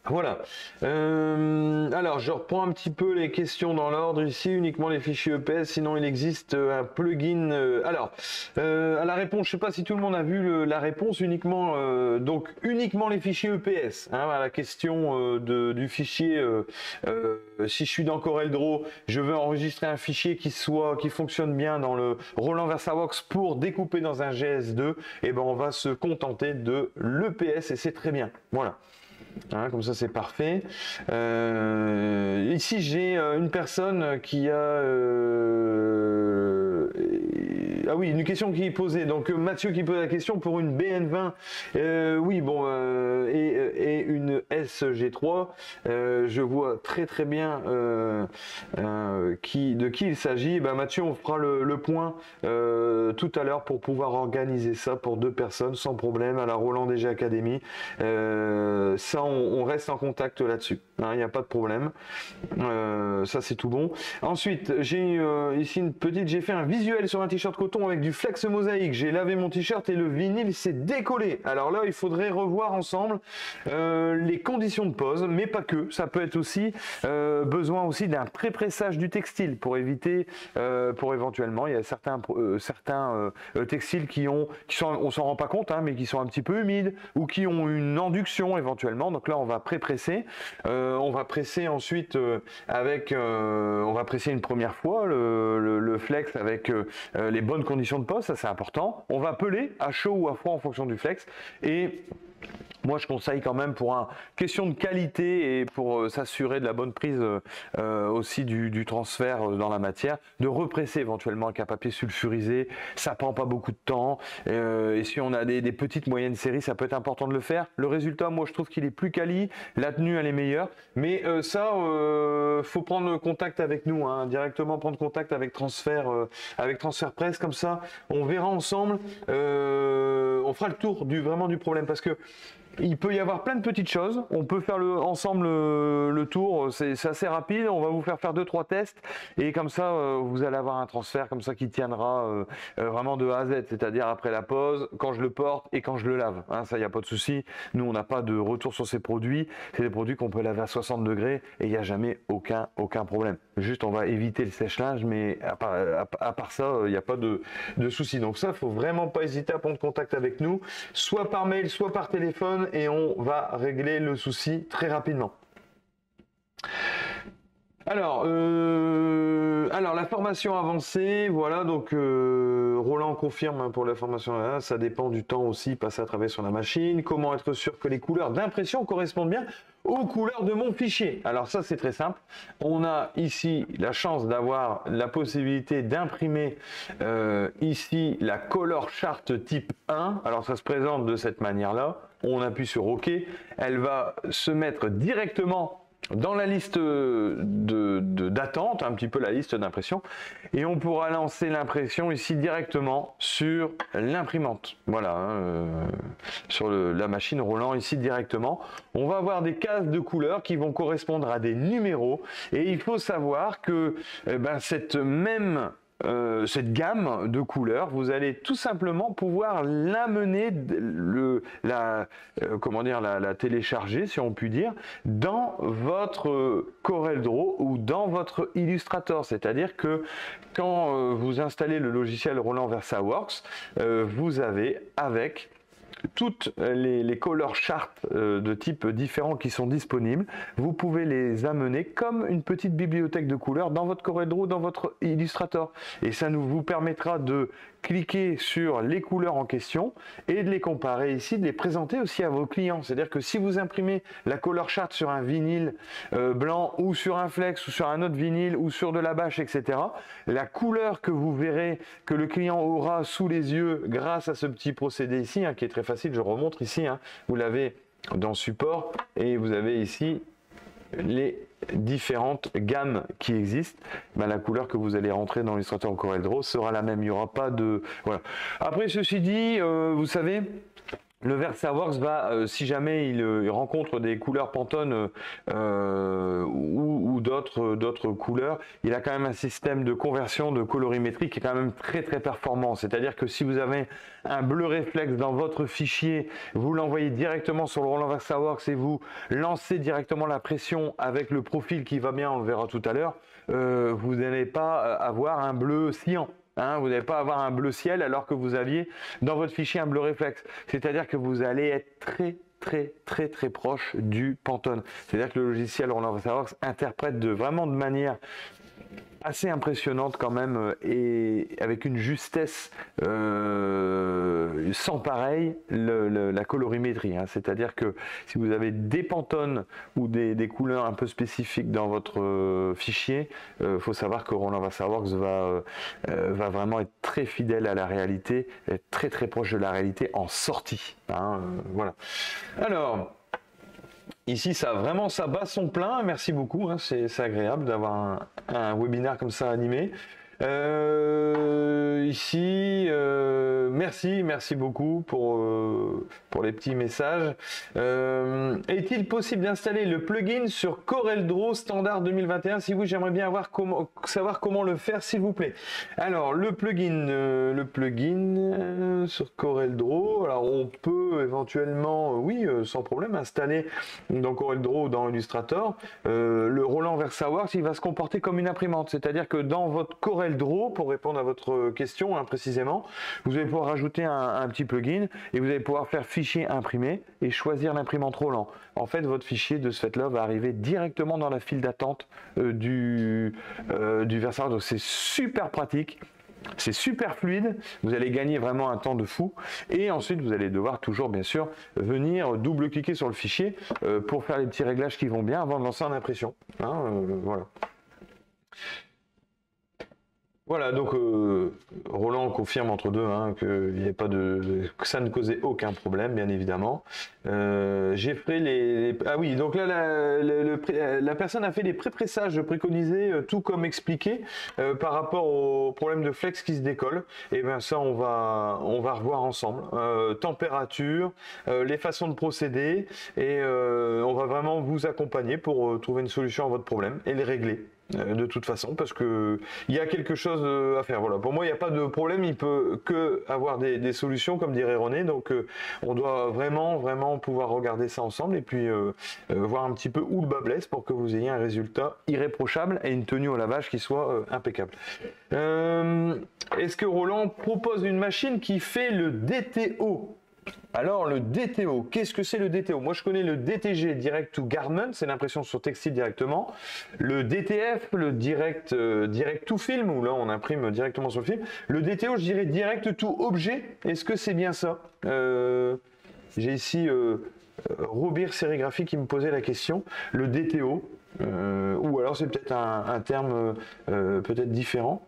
Voilà. Alors, je reprends un petit peu les questions dans l'ordre ici, uniquement les fichiers EPS, sinon il existe un plugin. À la réponse, je ne sais pas si tout le monde a vu la réponse, uniquement les fichiers EPS. À la question du fichier, si je suis dans CorelDRAW, je veux enregistrer un fichier qui fonctionne bien dans le Roland Versaworks pour découper dans un GS2, et on va se contenter de l'EPS et c'est très bien. Voilà. Comme ça c'est parfait. Ici j'ai une personne qui a une question qui est posée. Donc Mathieu qui pose la question pour une BN20 et une SG3. Je vois très bien de qui il s'agit. Mathieu, on fera le point tout à l'heure pour pouvoir organiser ça pour deux personnes sans problème à la Roland DG Academy. Ça, on reste en contact là-dessus. Il n'y a pas de problème. Ça, c'est tout bon. Ensuite, j'ai ici j'ai fait un visuel sur un t-shirt coton carton avec du flex mosaïque, j'ai lavé mon t-shirt et le vinyle s'est décollé. Alors là, il faudrait revoir ensemble les conditions de pose, mais pas que. Ça peut être aussi besoin aussi d'un pré-pressage du textile pour éviter, pour éventuellement, il y a certains textiles qui sont, on s'en rend pas compte, hein, mais qui sont un petit peu humides ou qui ont une induction éventuellement. Donc là, on va pré-presser. On va presser ensuite on va presser une première fois le flex avec les bonnes conditions de pose, ça c'est important. On va peler à chaud ou à froid en fonction du flex. Et moi, je conseille quand même pour une question de qualité et pour s'assurer de la bonne prise aussi du transfert dans la matière, de represser éventuellement avec un papier sulfurisé. Ça prend pas beaucoup de temps. Et si on a des petites moyennes séries, ça peut être important de le faire. Le résultat, moi, je trouve qu'il est plus quali. La tenue, elle est meilleure. Mais faut prendre contact avec nous, hein, directement prendre contact avec Transfert Presse. Comme ça, on verra ensemble. On fera le tour vraiment du problème parce que il peut y avoir plein de petites choses. On peut faire ensemble le tour. C'est assez rapide. On va vous faire 2-3 tests et comme ça, vous allez avoir un transfert comme ça qui tiendra vraiment de A à Z. C'est-à-dire après la pose, quand je le porte et quand je le lave. Hein, ça, il n'y a pas de souci. Nous, on n'a pas de retour sur ces produits. C'est des produits qu'on peut laver à 60 degrés et il n'y a jamais aucun problème. Juste, on va éviter le sèche-linge, mais à part ça, il n'y a pas de souci. Donc ça, il ne faut vraiment pas hésiter à prendre contact avec nous, soit par mail, soit par téléphone. Et on va régler le souci très rapidement. Alors la formation avancée, voilà, donc Roland confirme hein, pour la formation, là, ça dépend du temps aussi passé à travailler sur la machine. Comment être sûr que les couleurs d'impression correspondent bien aux couleurs de mon fichier? Alors ça c'est très simple, on a ici la chance d'avoir la possibilité d'imprimer ici la color chart type 1, alors ça se présente de cette manière là, on appuie sur OK, elle va se mettre directement dans la liste d'attente, un petit peu la liste d'impression, et on pourra lancer l'impression ici directement sur l'imprimante. Voilà, hein, sur la machine Roland ici directement. On va avoir des cases de couleurs qui vont correspondre à des numéros, et il faut savoir que cette gamme de couleurs, vous allez tout simplement pouvoir l'amener, la télécharger, si on peut dire, dans votre CorelDRAW ou dans votre Illustrator. C'est-à-dire que quand vous installez le logiciel Roland VersaWorks, vous avez avec toutes les color charts de type différents qui sont disponibles, vous pouvez les amener comme une petite bibliothèque de couleurs dans votre CorelDRAW, dans votre Illustrator. Et ça vous permettra de cliquer sur les couleurs en question et de les comparer ici, de les présenter aussi à vos clients. C'est-à-dire que si vous imprimez la color chart sur un vinyle blanc ou sur un flex ou sur un autre vinyle ou sur de la bâche, etc., la couleur que vous verrez, que le client aura sous les yeux grâce à ce petit procédé ici, hein, qui est très facile, je remontre ici, hein, vous l'avez dans support et vous avez ici les différentes gammes qui existent. Ben, la couleur que vous allez rentrer dans l'Illustrator CorelDRAW sera la même, il n'y aura pas de... Voilà. Après ceci dit, vous savez, le VersaWorks va, si jamais il rencontre des couleurs Pantone ou d'autres couleurs, il a quand même un système de conversion de colorimétrie qui est quand même très performant. C'est-à-dire que si vous avez un bleu réflexe dans votre fichier, vous l'envoyez directement sur le Roland VersaWorks et vous lancez directement la pression avec le profil qui va bien, on le verra tout à l'heure, vous n'allez pas avoir un bleu cyan. Hein, vous n'allez pas avoir un bleu ciel alors que vous aviez dans votre fichier un bleu réflexe. C'est-à-dire que vous allez être très proche du Pantone. C'est-à-dire que le logiciel Roland VersaWorks interprète vraiment de manière assez impressionnante quand même et avec une justesse sans pareil la colorimétrie. Hein. C'est-à-dire que si vous avez des Pantones ou des couleurs un peu spécifiques dans votre fichier, faut savoir que Roland VersaWorks va vraiment être très fidèle à la réalité, être très proche de la réalité en sortie. Hein. Voilà. Alors, ici, ça bat son plein. Merci beaucoup. Hein. C'est agréable d'avoir un webinaire comme ça animé. ici, merci beaucoup pour les petits messages. Est-il possible d'installer le plugin sur CorelDRAW Standard 2021? Si oui, j'aimerais bien savoir comment le faire, s'il vous plaît. Alors, le plugin sur CorelDRAW, alors on peut éventuellement, oui, sans problème, installer dans CorelDRAW ou dans Illustrator le Roland VersaWorks. Il va se comporter comme une imprimante, c'est-à-dire que dans votre CorelDRAW, pour répondre à votre question précisément, vous allez pouvoir rajouter un petit plugin et vous allez pouvoir faire fichier imprimé et choisir l'imprimante Roland. En fait, votre fichier de ce fait-là va arriver directement dans la file d'attente du VersaWorks. Donc c'est super pratique. C'est super fluide, vous allez gagner vraiment un temps de fou et ensuite vous allez devoir toujours bien sûr venir double-cliquer sur le fichier pour faire les petits réglages qui vont bien avant de lancer en impression. Voilà. Voilà, donc Roland confirme entre deux que que ça ne causait aucun problème, bien évidemment. J'ai fait ah oui, donc là la personne a fait les pré-pressages préconisés, tout comme expliqué par rapport au problème de flex qui se décolle. Et bien ça, on va revoir ensemble. Température, les façons de procéder, et on va vraiment vous accompagner pour trouver une solution à votre problème et les régler. De toute façon, parce que il y a quelque chose à faire. Voilà, pour moi il n'y a pas de problème, il peut que avoir des solutions, comme dirait René. Donc on doit vraiment pouvoir regarder ça ensemble et puis voir un petit peu où le bas blesse pour que vous ayez un résultat irréprochable et une tenue au lavage qui soit impeccable. Est-ce que Roland propose une machine qui fait le DTO? Alors le DTO, qu'est-ce que c'est le DTO? Moi je connais le DTG, Direct to Garment, c'est l'impression sur textile directement. Le DTF, le Direct to Film, où là on imprime directement sur le film. Le DTO, je dirais Direct to Objet. Est-ce que c'est bien ça? J'ai ici Robir Sérigraphie qui me posait la question. Le DTO, ou alors c'est peut-être un terme peut-être différent.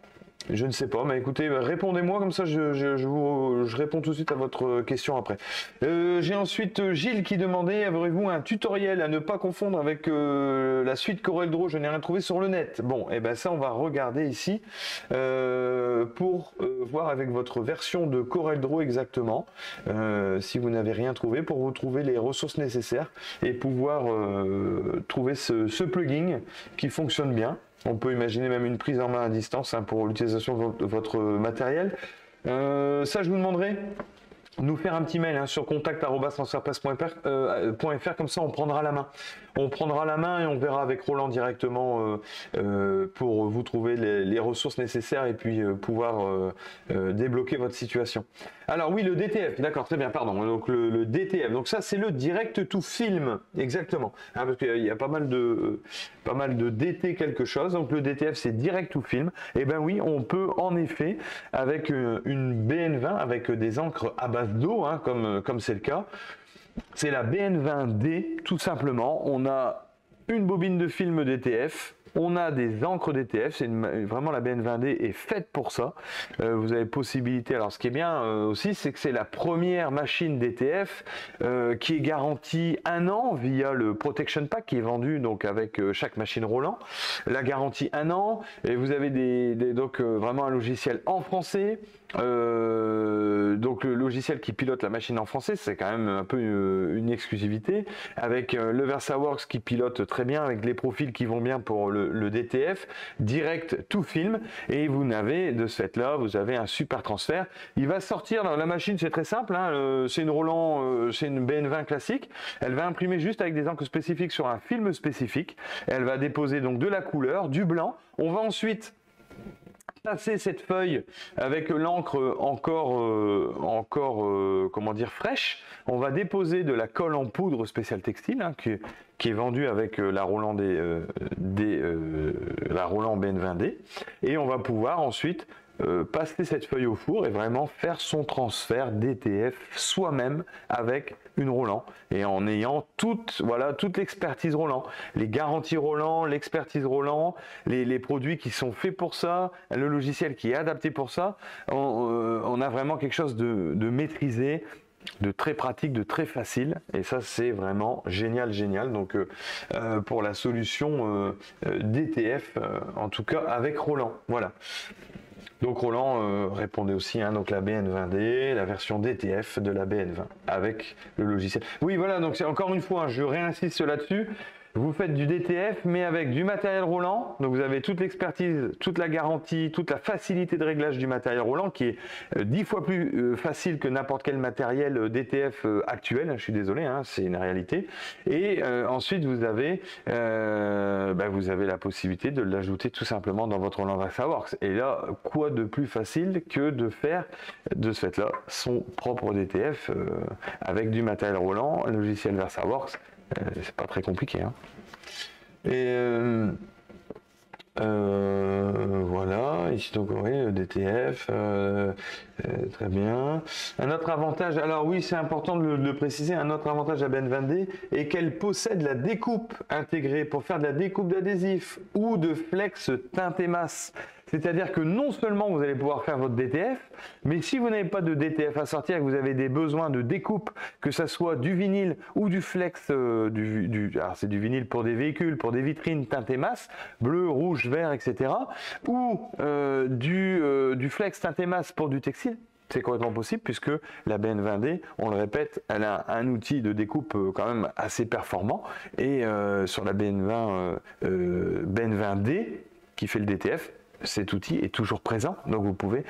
Je ne sais pas, mais écoutez, répondez-moi, comme ça je réponds tout de suite à votre question après. J'ai ensuite Gilles qui demandait, avez-vous un tutoriel à ne pas confondre avec la suite CorelDRAW? Je n'ai rien trouvé sur le net. Bon, et ben ça on va regarder ici pour voir avec votre version de CorelDRAW exactement, si vous n'avez rien trouvé, pour vous trouver les ressources nécessaires et pouvoir trouver ce plugin qui fonctionne bien. On peut imaginer même une prise en main à distance pour l'utilisation de votre matériel. Ça, je vous demanderai nous faire un petit mail sur contact@transferpresse.fr, comme ça on prendra la main. On prendra la main et on verra avec Roland directement pour vous trouver les ressources nécessaires et puis pouvoir débloquer votre situation. Alors oui, le DTF, d'accord, très bien, pardon. Donc le DTF, donc ça c'est le Direct to Film, exactement. Parce qu'il y a pas mal de DT quelque chose. Donc le DTF c'est Direct to Film. Et ben oui, on peut en effet avec une BN20 avec des encres à base d'eau, comme c'est le cas. C'est la BN20D, tout simplement. On a une bobine de film DTF, on a des encres DTF, vraiment la BN20D est faite pour ça. Vous avez possibilité, alors ce qui est bien aussi, c'est que c'est la première machine DTF qui est garantie 1 an via le Protection Pack qui est vendu donc avec chaque machine Roland. La garantie 1 an, et vous avez donc vraiment un logiciel en français. Donc le logiciel qui pilote la machine en français, c'est quand même un peu une exclusivité, avec le VersaWorks qui pilote très bien, avec les profils qui vont bien pour le DTF, Direct to Film, et vous n'avez de ce fait là, vous avez un super transfert. Il va sortir, la machine c'est très simple, c'est une Roland, c'est une BN20 classique, elle va imprimer juste avec des encres spécifiques sur un film spécifique, elle va déposer donc de la couleur, du blanc, on va ensuite passer cette feuille avec l'encre encore comment dire fraîche. On va déposer de la colle en poudre spéciale textile qui est vendue avec la Roland la Roland BN20D, et on va pouvoir ensuite passer cette feuille au four et vraiment faire son transfert DTF soi-même avec une Roland, et en ayant toute l'expertise Roland, les garanties Roland, l'expertise Roland, les produits qui sont faits pour ça, le logiciel qui est adapté pour ça. On a vraiment quelque chose de maîtrisé, de très pratique, de très facile, et ça c'est vraiment génial. Donc pour la solution DTF, en tout cas avec Roland, voilà. Donc Roland répondait aussi, hein, donc la BN20D, la version DTF de la BN20 avec le logiciel. Oui, voilà, donc c'est encore une fois, hein, je réinsiste là-dessus. Vous faites du DTF, mais avec du matériel Roland. Donc vous avez toute l'expertise, toute la garantie, toute la facilité de réglage du matériel Roland qui est 10 fois plus facile que n'importe quel matériel DTF actuel. Je suis désolé, hein, c'est une réalité. Et ensuite, vous avez la possibilité de l'ajouter tout simplement dans votre Roland VersaWorks. Et là, quoi de plus facile que de faire de ce fait-là son propre DTF avec du matériel Roland, un logiciel VersaWorks. C'est pas très compliqué, hein. Et voilà, ici donc oui, le DTF, très bien. Un autre avantage, alors oui, c'est important de le préciser, un autre avantage à BN20D est qu'elle possède la découpe intégrée pour faire de la découpe d'adhésif ou de flex teinté masse. C'est-à-dire que non seulement vous allez pouvoir faire votre DTF, mais si vous n'avez pas de DTF à sortir et que vous avez des besoins de découpe, que ce soit du vinyle ou du flex, alors c'est du vinyle pour des véhicules, pour des vitrines teinté masse, bleu, rouge, vert, etc. ou du flex teinté masse pour du textile, c'est complètement possible puisque la BN20D, on le répète, elle a un outil de découpe quand même assez performant et sur la BN20D qui fait le DTF, cet outil est toujours présent, donc vous pouvez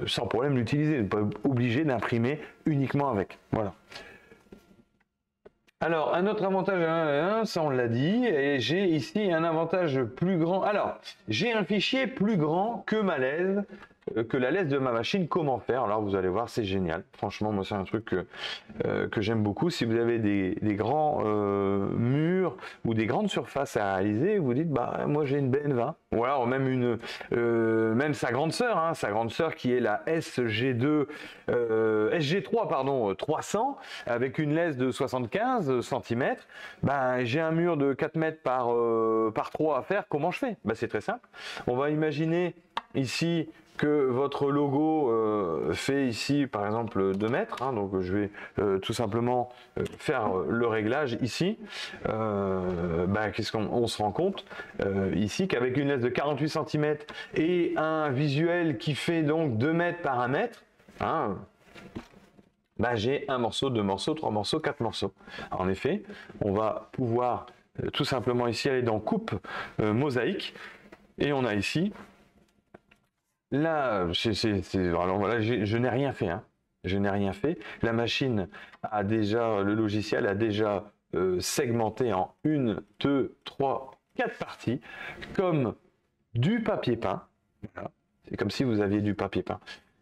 sans problème l'utiliser, ne pas obligé d'imprimer uniquement avec. Voilà. Alors, un autre avantage, ça on l'a dit, et j'ai ici un avantage plus grand. Alors, j'ai un fichier plus grand que ma lèse, que la lèse de ma machine. Comment faire? Alors vous allez voir, c'est génial. Franchement, moi c'est un truc que j'aime beaucoup. Si vous avez des grands murs ou des grandes surfaces à réaliser, vous dites bah moi j'ai une BN20 ou alors même même sa grande sœur, hein, qui est la SG3 pardon 300 avec une lèse de 75 cm. Ben j'ai un mur de 4 mètres par 3 à faire. Comment je fais? Ben, c'est très simple. On va imaginer ici que votre logo fait ici par exemple 2 mètres, hein, donc je vais tout simplement faire le réglage ici. Qu'est-ce qu'on se rend compte ici qu'avec une lèse de 48 cm et un visuel qui fait donc 2 mètres par 1 mètre, hein, j'ai un morceau, 2 morceaux, 3 morceaux, 4 morceaux. Alors, en effet, on va pouvoir tout simplement ici aller dans coupe mosaïque et on a ici. Là, alors voilà, je n'ai rien fait, hein. Je n'ai rien fait. La machine a déjà, le logiciel a déjà segmenté en 1, 2, 3, 4 parties, comme du papier peint. Voilà. C'est comme si vous aviez du papier peint.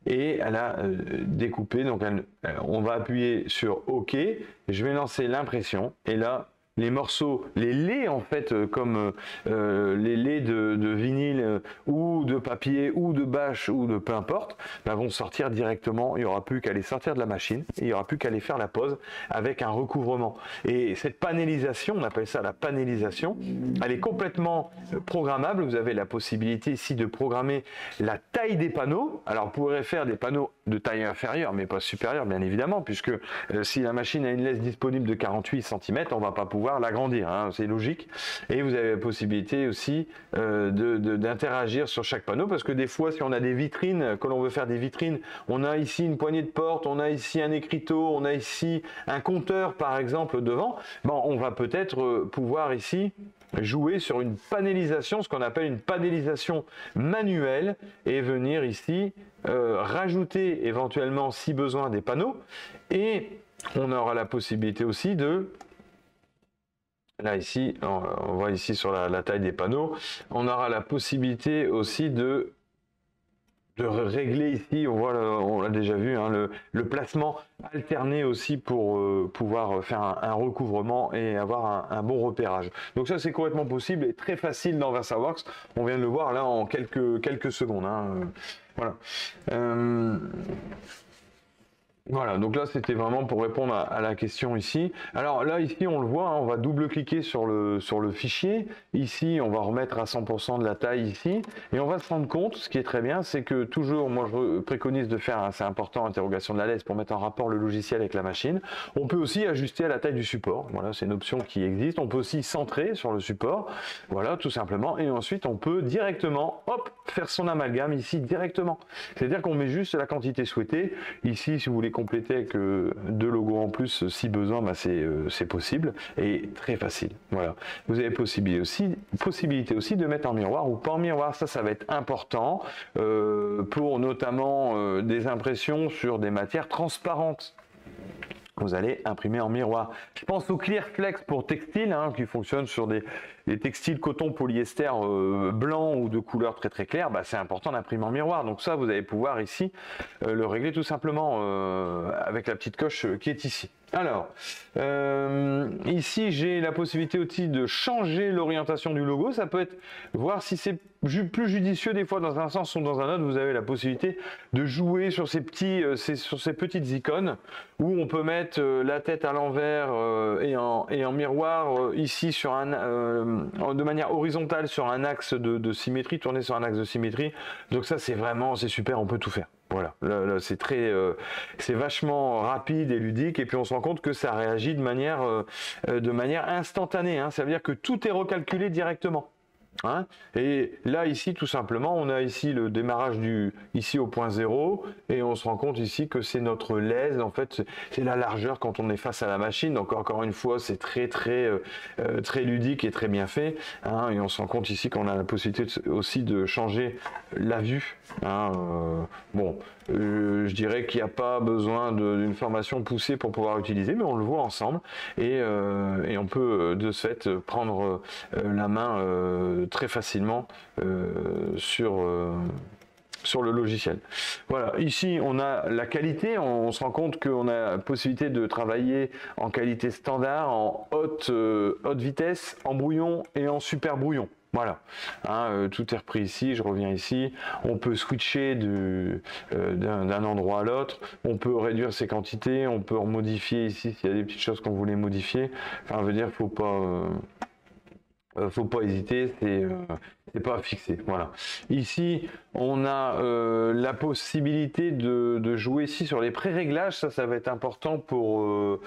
Et elle a découpé, donc on va appuyer sur OK, je vais lancer l'impression, et là, les morceaux, les laits en fait, comme les laits de vinyle ou de papier ou de bâche ou de peu importe, vont sortir directement. Il n'y aura plus qu'à les sortir de la machine et il n'y aura plus qu'à les faire la pose avec un recouvrement. Et cette panélisation, on appelle ça la panélisation, elle est complètement programmable. Vous avez la possibilité ici de programmer la taille des panneaux. Alors vous pourrez faire des panneaux de taille inférieure mais pas supérieure bien évidemment, puisque si la machine a une lèse disponible de 48 cm, on ne va pas pouvoir l'agrandir, hein, c'est logique. Et vous avez la possibilité aussi d'interagir sur chaque panneau, parce que des fois si on a des vitrines, que l'on veut faire des vitrines, on a ici une poignée de porte, on a ici un écriteau, on a ici un compteur par exemple devant, on va peut-être pouvoir ici jouer sur une panélisation, ce qu'on appelle une panélisation manuelle, et venir ici rajouter éventuellement si besoin des panneaux, et on aura la possibilité aussi de, là ici, on voit ici sur la taille des panneaux, on aura la possibilité aussi de régler ici, on l'a déjà vu, hein, le placement alterné aussi pour pouvoir faire un recouvrement et avoir un bon repérage. Donc ça c'est complètement possible et très facile dans VersaWorks. On vient de le voir là en quelques secondes, hein, voilà. Voilà, donc là c'était vraiment pour répondre à la question ici. Alors là ici on le voit, hein, on va double-cliquer sur le fichier. Ici on va remettre à 100% de la taille ici. Et on va se rendre compte, ce qui est très bien, c'est que toujours, moi je préconise de faire, c'est important, interrogation de la laisse pour mettre en rapport le logiciel avec la machine. On peut aussi ajuster à la taille du support. Voilà, c'est une option qui existe. On peut aussi centrer sur le support. Voilà, tout simplement. Et ensuite on peut directement, hop, faire son amalgame ici directement. C'est-à-dire qu'on met juste la quantité souhaitée. Ici, si vous voulez compléter avec deux logos en plus si besoin, bah c'est possible et très facile. Voilà. Vous avez possibilité aussi de mettre en miroir ou pas en miroir. Ça va être important pour notamment des impressions sur des matières transparentes. Vous allez imprimer en miroir. Je pense au Clearflex pour textile, hein, qui fonctionne sur des textiles coton polyester blanc ou de couleur très très claire. Bah, c'est important d'imprimer en miroir. Donc ça, vous allez pouvoir ici le régler tout simplement avec la petite coche qui est ici. Alors, ici j'ai la possibilité aussi de changer l'orientation du logo. Ça peut être, voir si c'est plus judicieux des fois dans un sens ou dans un autre. Vous avez la possibilité de jouer sur ces petites icônes où on peut mettre la tête à l'envers et en miroir ici sur de manière horizontale sur un axe de symétrie, tourner sur un axe de symétrie. Donc ça c'est super, on peut tout faire. Voilà, là, c'est vachement rapide et ludique, et puis on se rend compte que ça réagit de manière instantanée, hein. Ça veut dire que tout est recalculé directement. Hein, et là ici tout simplement on a ici le démarrage ici au point 0 et on se rend compte ici que c'est notre lèse, en fait c'est la largeur quand on est face à la machine. Donc encore une fois c'est très ludique et très bien fait, hein, et on se rend compte ici qu'on a la possibilité aussi de changer la vue, hein, bon je dirais qu'il n'y a pas besoin d'une formation poussée pour pouvoir utiliser, mais on le voit ensemble et on peut de ce fait prendre la main très facilement sur le logiciel. Voilà, ici on a la qualité, on se rend compte qu'on a la possibilité de travailler en qualité standard, en haute vitesse, en brouillon et en super brouillon. Voilà, hein, tout est repris ici, je reviens ici, on peut switcher d'un endroit à l'autre, on peut réduire ses quantités, on peut modifier ici s'il y a des petites choses qu'on voulait modifier. Enfin, veut dire faut pas hésiter, c'est pas fixé. Voilà. Ici, on a la possibilité de jouer ici sur les pré-réglages. Ça va être important pour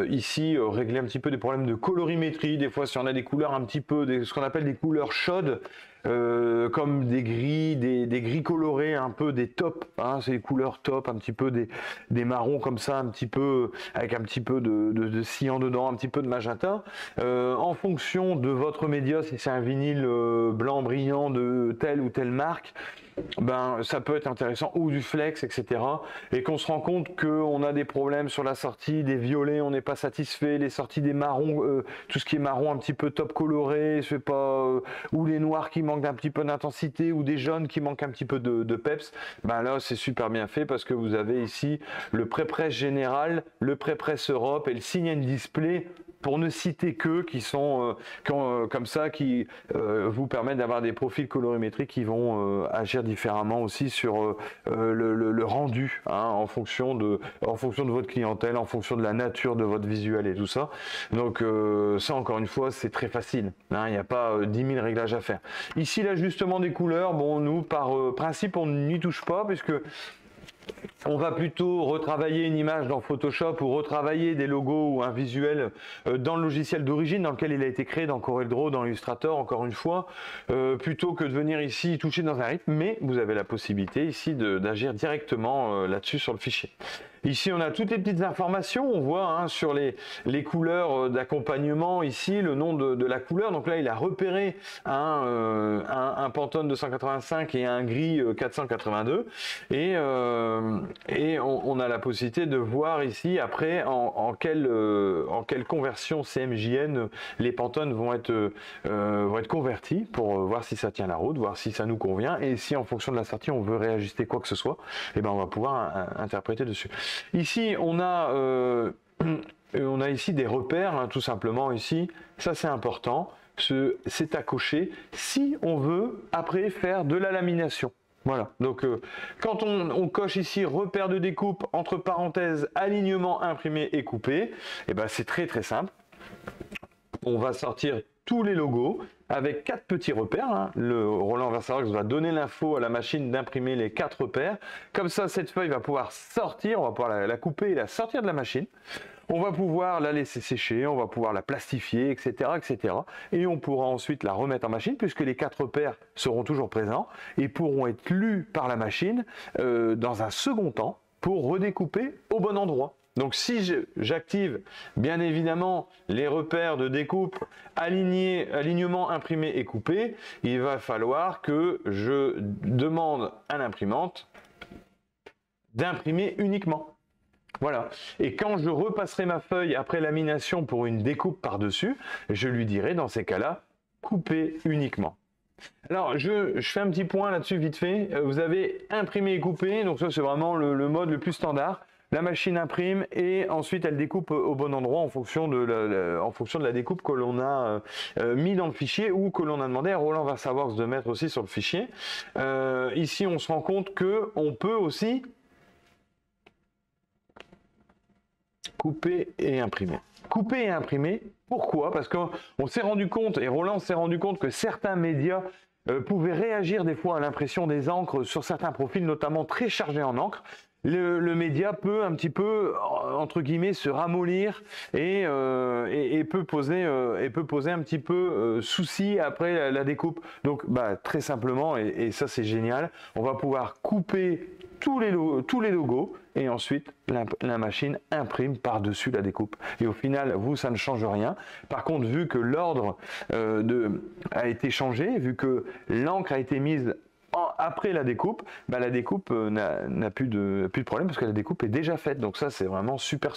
ici régler un petit peu des problèmes de colorimétrie. Des fois, si on a des couleurs un petit peu, ce qu'on appelle des couleurs chaudes, comme des gris colorés, un peu des tops, hein, c'est les couleurs top, un petit peu des marrons comme ça, un petit peu avec un petit peu de cyan dedans, un petit peu de magenta, en fonction de votre média, si c'est un vinyle blanc brillant de telle ou telle marque, ben ça peut être intéressant, ou du flex, etc. Et qu'on se rend compte qu'on a des problèmes sur la sortie des violets, on n'est pas satisfait, les sorties des marrons, tout ce qui est marron un petit peu top coloré, je sais pas, ou les noirs qui manquent d'un petit peu d'intensité, ou des jaunes qui manquent un petit peu de peps, ben là c'est super bien fait parce que vous avez ici le pré-presse général, le pré-presse Europe et le Sign and Display, pour ne citer qu'eux, qui sont comme ça, qui vous permettent d'avoir des profils colorimétriques qui vont agir différemment aussi sur le rendu, hein, en fonction de votre clientèle, en fonction de la nature de votre visuel et tout ça. Donc ça, encore une fois, c'est très facile, hein, il n'y a pas 10 000 réglages à faire. Ici, l'ajustement des couleurs, bon, nous, par principe, on n'y touche pas, puisque on va plutôt retravailler une image dans Photoshop ou retravailler des logos ou un visuel dans le logiciel d'origine dans lequel il a été créé, dans CorelDRAW, dans Illustrator, encore une fois, plutôt que de venir ici toucher dans un rythme, mais vous avez la possibilité ici d'agir directement là-dessus sur le fichier. Ici, on a toutes les petites informations, on voit, hein, sur les couleurs d'accompagnement, ici, le nom de la couleur. Donc là, il a repéré un Pantone 285 et un gris 482. Et on a la possibilité de voir ici, après, en quelle conversion CMJN les Pantones vont être convertis, pour voir si ça tient la route, voir si ça nous convient. Et si, en fonction de la sortie, on veut réajuster quoi que ce soit, et ben on va pouvoir interpréter dessus. Ici, on a ici des repères, hein, tout simplement ici. Ça, c'est important. C'est à cocher si on veut après faire de la lamination. Voilà, donc quand on coche ici repère de découpe, entre parenthèses, alignement imprimé et coupé, et ben c'est très très simple. On va sortir tous les logos avec 4 petits repères. Hein. Le Roland VersaWorks va donner l'info à la machine d'imprimer les 4 repères. Comme ça, cette feuille va pouvoir sortir, on va pouvoir la couper et la sortir de la machine. On va pouvoir la laisser sécher, on va pouvoir la plastifier, etc., etc. Et on pourra ensuite la remettre en machine puisque les 4 repères seront toujours présents et pourront être lus par la machine dans un second temps pour redécouper au bon endroit. Donc si j'active bien évidemment les repères de découpe, alignement imprimé et coupé, il va falloir que je demande à l'imprimante d'imprimer uniquement. Voilà. Et quand je repasserai ma feuille après lamination pour une découpe par-dessus, je lui dirai dans ces cas-là, couper uniquement. Alors, je fais un petit point là-dessus vite fait. Vous avez imprimé et coupé, donc ça c'est vraiment le mode le plus standard. La machine imprime et ensuite elle découpe au bon endroit en fonction de la découpe que l'on a mis dans le fichier ou que l'on a demandé à Roland VersaWorks de mettre aussi sur le fichier. Ici, on se rend compte qu'on peut aussi couper et imprimer. Couper et imprimer, pourquoi? Parce qu'on s'est rendu compte, et Roland s'est rendu compte que certains médias pouvaient réagir des fois à l'impression des encres sur certains profils, notamment très chargés en encre. Le média peut un petit peu, entre guillemets, se ramollir et peut poser un petit peu souci après la découpe. Donc, très simplement, et ça c'est génial, on va pouvoir couper tous les logos et ensuite la machine imprime par-dessus la découpe. Et au final, ça ne change rien. Par contre, vu que l'ordre a été changé, vu que l'encre a été mise après la découpe n'a plus de problème parce que la découpe est déjà faite. Donc ça, c'est vraiment super.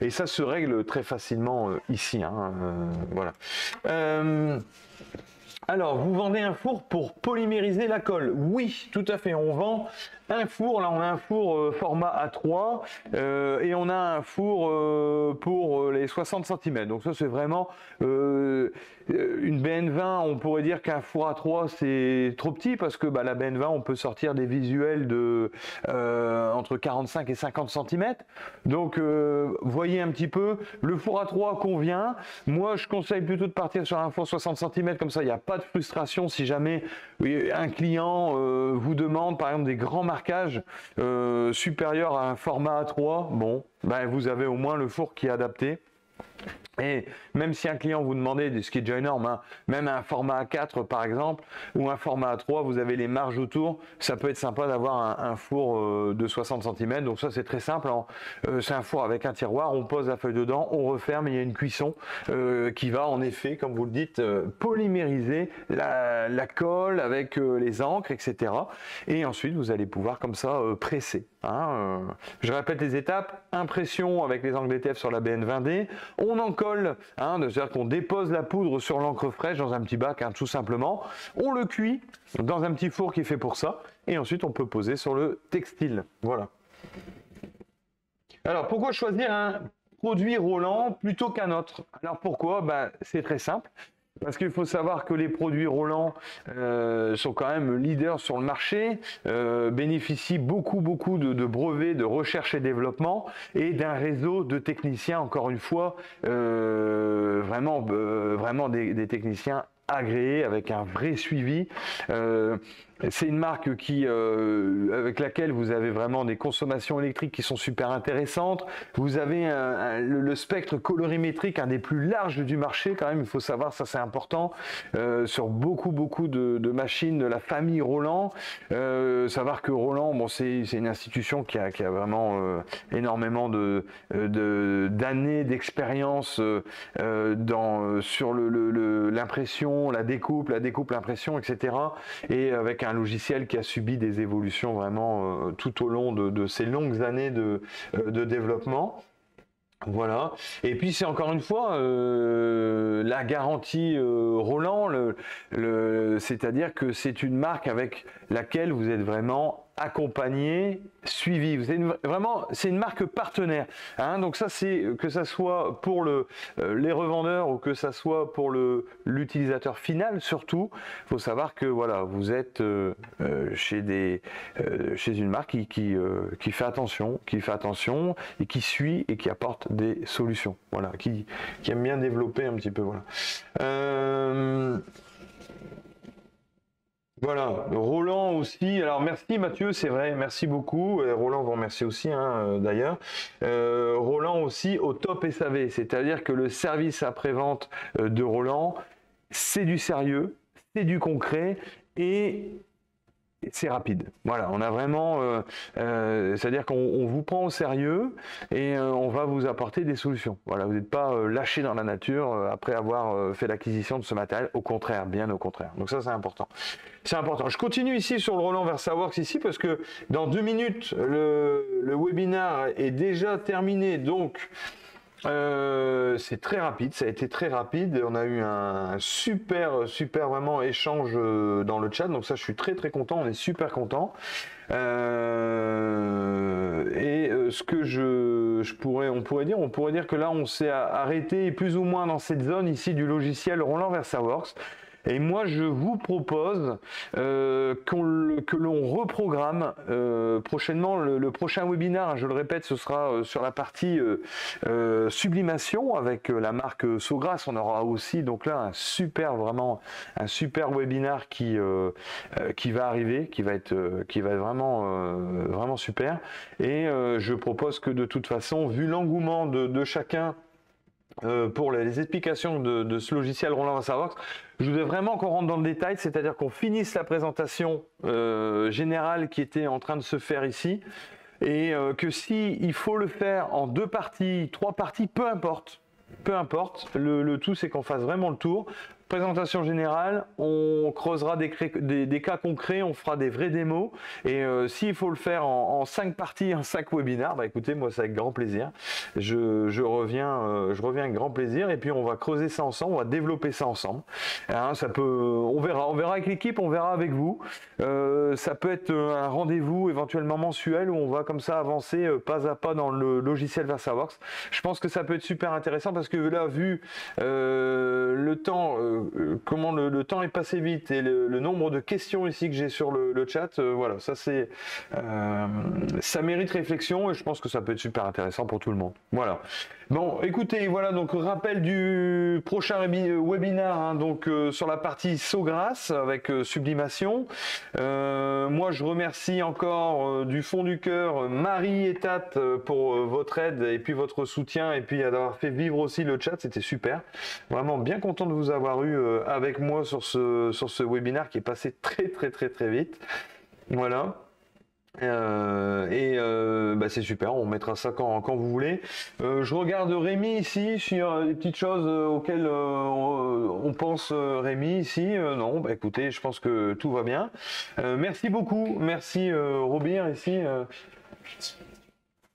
Et ça se règle très facilement ici. Hein, voilà. Alors, vous vendez un four pour polymériser la colle? Oui, tout à fait. On vend un four. Là, on a un four format A3 et on a un four pour les 60 cm. Donc ça, c'est vraiment une BN20. On pourrait dire qu'un four A3, c'est trop petit parce que la BN20, on peut sortir des visuels de entre 45 et 50 cm. Donc, voyez un petit peu. Le four A3 convient. Moi, je conseille plutôt de partir sur un four 60 cm. Comme ça, il n'y a pas de frustration si jamais un client vous demande, par exemple, des grands marquages supérieurs à un format A3. Bon, vous avez au moins le four qui est adapté. Et même si un client vous demandait, ce qui est déjà énorme, hein, même un format A4 par exemple, ou un format A3, vous avez les marges autour, ça peut être sympa d'avoir un four de 60 cm, donc ça c'est très simple, hein. C'est un four avec un tiroir, on pose la feuille dedans, on referme, et il y a une cuisson qui va en effet, comme vous le dites, polymériser la colle avec les encres, etc. Et ensuite vous allez pouvoir comme ça presser. Hein, je répète les étapes: impression avec les encres DTF sur la BN20D, on en colle, hein, c'est-à-dire qu'on dépose la poudre sur l'encre fraîche dans un petit bac, hein, tout simplement, on le cuit dans un petit four qui est fait pour ça, et ensuite on peut poser sur le textile. Voilà. Alors pourquoi choisir un produit Roland plutôt qu'un autre? Alors pourquoi? C'est très simple. Parce qu'il faut savoir que les produits Roland sont quand même leaders sur le marché, bénéficient beaucoup de brevets de recherche et développement et d'un réseau de techniciens, encore une fois, vraiment des techniciens agréés avec un vrai suivi. C'est une marque avec laquelle vous avez vraiment des consommations électriques qui sont super intéressantes. Vous avez le spectre colorimétrique, un des plus larges du marché quand même, il faut savoir, ça c'est important, sur beaucoup de machines de la famille Roland. Savoir que Roland, c'est une institution qui a vraiment énormément d'années d'expérience sur l'impression, la découpe, l'impression, etc. Et avec un logiciel qui a subi des évolutions vraiment tout au long de ces longues années de développement. Voilà. Et puis c'est encore une fois la garantie Roland, c'est-à-dire que c'est une marque avec laquelle vous êtes vraiment accompagné, suivi. Vraiment, c'est une marque partenaire. Hein, donc ça, c'est que ça soit pour les revendeurs ou que ça soit pour l'utilisateur final, surtout. Il faut savoir que voilà, vous êtes chez une marque qui fait attention et qui suit et qui apporte des solutions. Voilà, qui aime bien développer un petit peu. Voilà. Voilà, Roland aussi. Alors merci Mathieu, c'est vrai, merci beaucoup. Roland vous remercie aussi hein, d'ailleurs. Roland aussi au top SAV, c'est-à-dire que le service après-vente de Roland, c'est du sérieux, c'est du concret et c'est rapide. Voilà, on a vraiment, c'est-à-dire qu'on vous prend au sérieux et on va vous apporter des solutions. Voilà, vous n'êtes pas lâché dans la nature après avoir fait l'acquisition de ce matériel. Au contraire, bien au contraire. Donc ça, c'est important. C'est important. Je continue ici sur le Roland VersaWorks ici parce que dans 2 minutes, le webinaire est déjà terminé. Donc, c'est très rapide, ça a été très rapide. On a eu un super vraiment échange dans le chat, donc ça je suis très content, on est super content. Ce que on pourrait dire que là on s'est arrêté plus ou moins dans cette zone ici du logiciel Roland VersaWorks. Et moi, je vous propose que l'on reprogramme prochainement le prochain webinaire. Je le répète, ce sera sur la partie sublimation avec la marque Sogras. On aura aussi donc là un super webinaire qui va arriver, qui va être vraiment super. Et je propose que de toute façon, vu l'engouement de chacun pour les explications de ce logiciel Roland VersaWorks, je voudrais vraiment qu'on rentre dans le détail, c'est-à-dire qu'on finisse la présentation générale qui était en train de se faire ici, et que si il faut le faire en 2 parties, 3 parties, peu importe, le tout c'est qu'on fasse vraiment le tour. Présentation générale, on creusera des cas concrets, on fera des vrais démos et s'il faut le faire en 5 parties, en 5 webinaires, bah écoutez, moi c'est avec grand plaisir. Je reviens avec grand plaisir et puis on va creuser ça ensemble, on va développer ça ensemble. Hein, on verra avec l'équipe, on verra avec vous. Ça peut être un rendez-vous éventuellement mensuel où on va comme ça avancer pas à pas dans le logiciel VersaWorks. Je pense que ça peut être super intéressant parce que là, vu le temps, comment le temps est passé vite et le nombre de questions ici que j'ai sur le chat, voilà, ça mérite réflexion et je pense que ça peut être super intéressant pour tout le monde. Voilà. Bon, écoutez, voilà donc rappel du prochain webinaire, hein, donc sur la partie Sogras avec sublimation. Moi, je remercie encore du fond du cœur Marie et Tat pour votre aide et puis votre soutien et puis d'avoir fait vivre aussi le chat, c'était super. Vraiment bien content de vous avoir eu avec moi sur ce webinaire qui est passé très vite. Voilà. C'est super, on mettra ça quand vous voulez. Je regarde Rémi ici sur des petites choses auxquelles on pense. Rémi ici, non, bah écoutez, je pense que tout va bien. Merci beaucoup, merci Robert ici.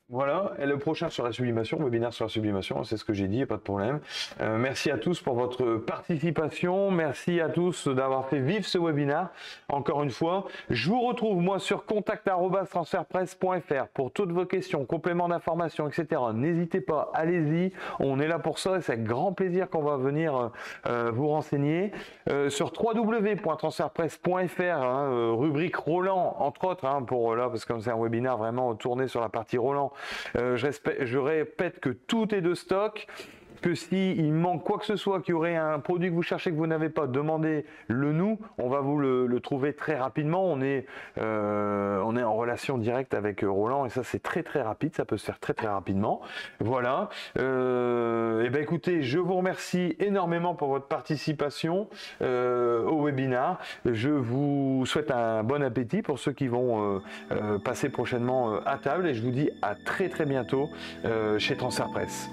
Voilà, et le prochain sur la sublimation, webinaire sur la sublimation, c'est ce que j'ai dit, pas de problème. Merci à tous pour votre participation, merci à tous d'avoir fait vivre ce webinaire. Encore une fois, je vous retrouve moi sur contact@transferpresse.fr pour toutes vos questions, compléments d'information, etc. N'hésitez pas, allez-y, on est là pour ça et c'est avec grand plaisir qu'on va venir vous renseigner. Sur www.transferpresse.fr, hein, rubrique Roland, entre autres, hein, parce que c'est un webinaire vraiment tourné sur la partie Roland. Je répète que tout est de stock, que s'il manque quoi que ce soit, qu'il y aurait un produit que vous cherchez que vous n'avez pas, demandez-le nous, on va vous le trouver très rapidement. On est en relation directe avec Roland et ça c'est très rapide, ça peut se faire très rapidement. Voilà. Et ben écoutez, je vous remercie énormément pour votre participation au webinaire. Je vous souhaite un bon appétit pour ceux qui vont passer prochainement à table et je vous dis à très bientôt chez Transfer Presse.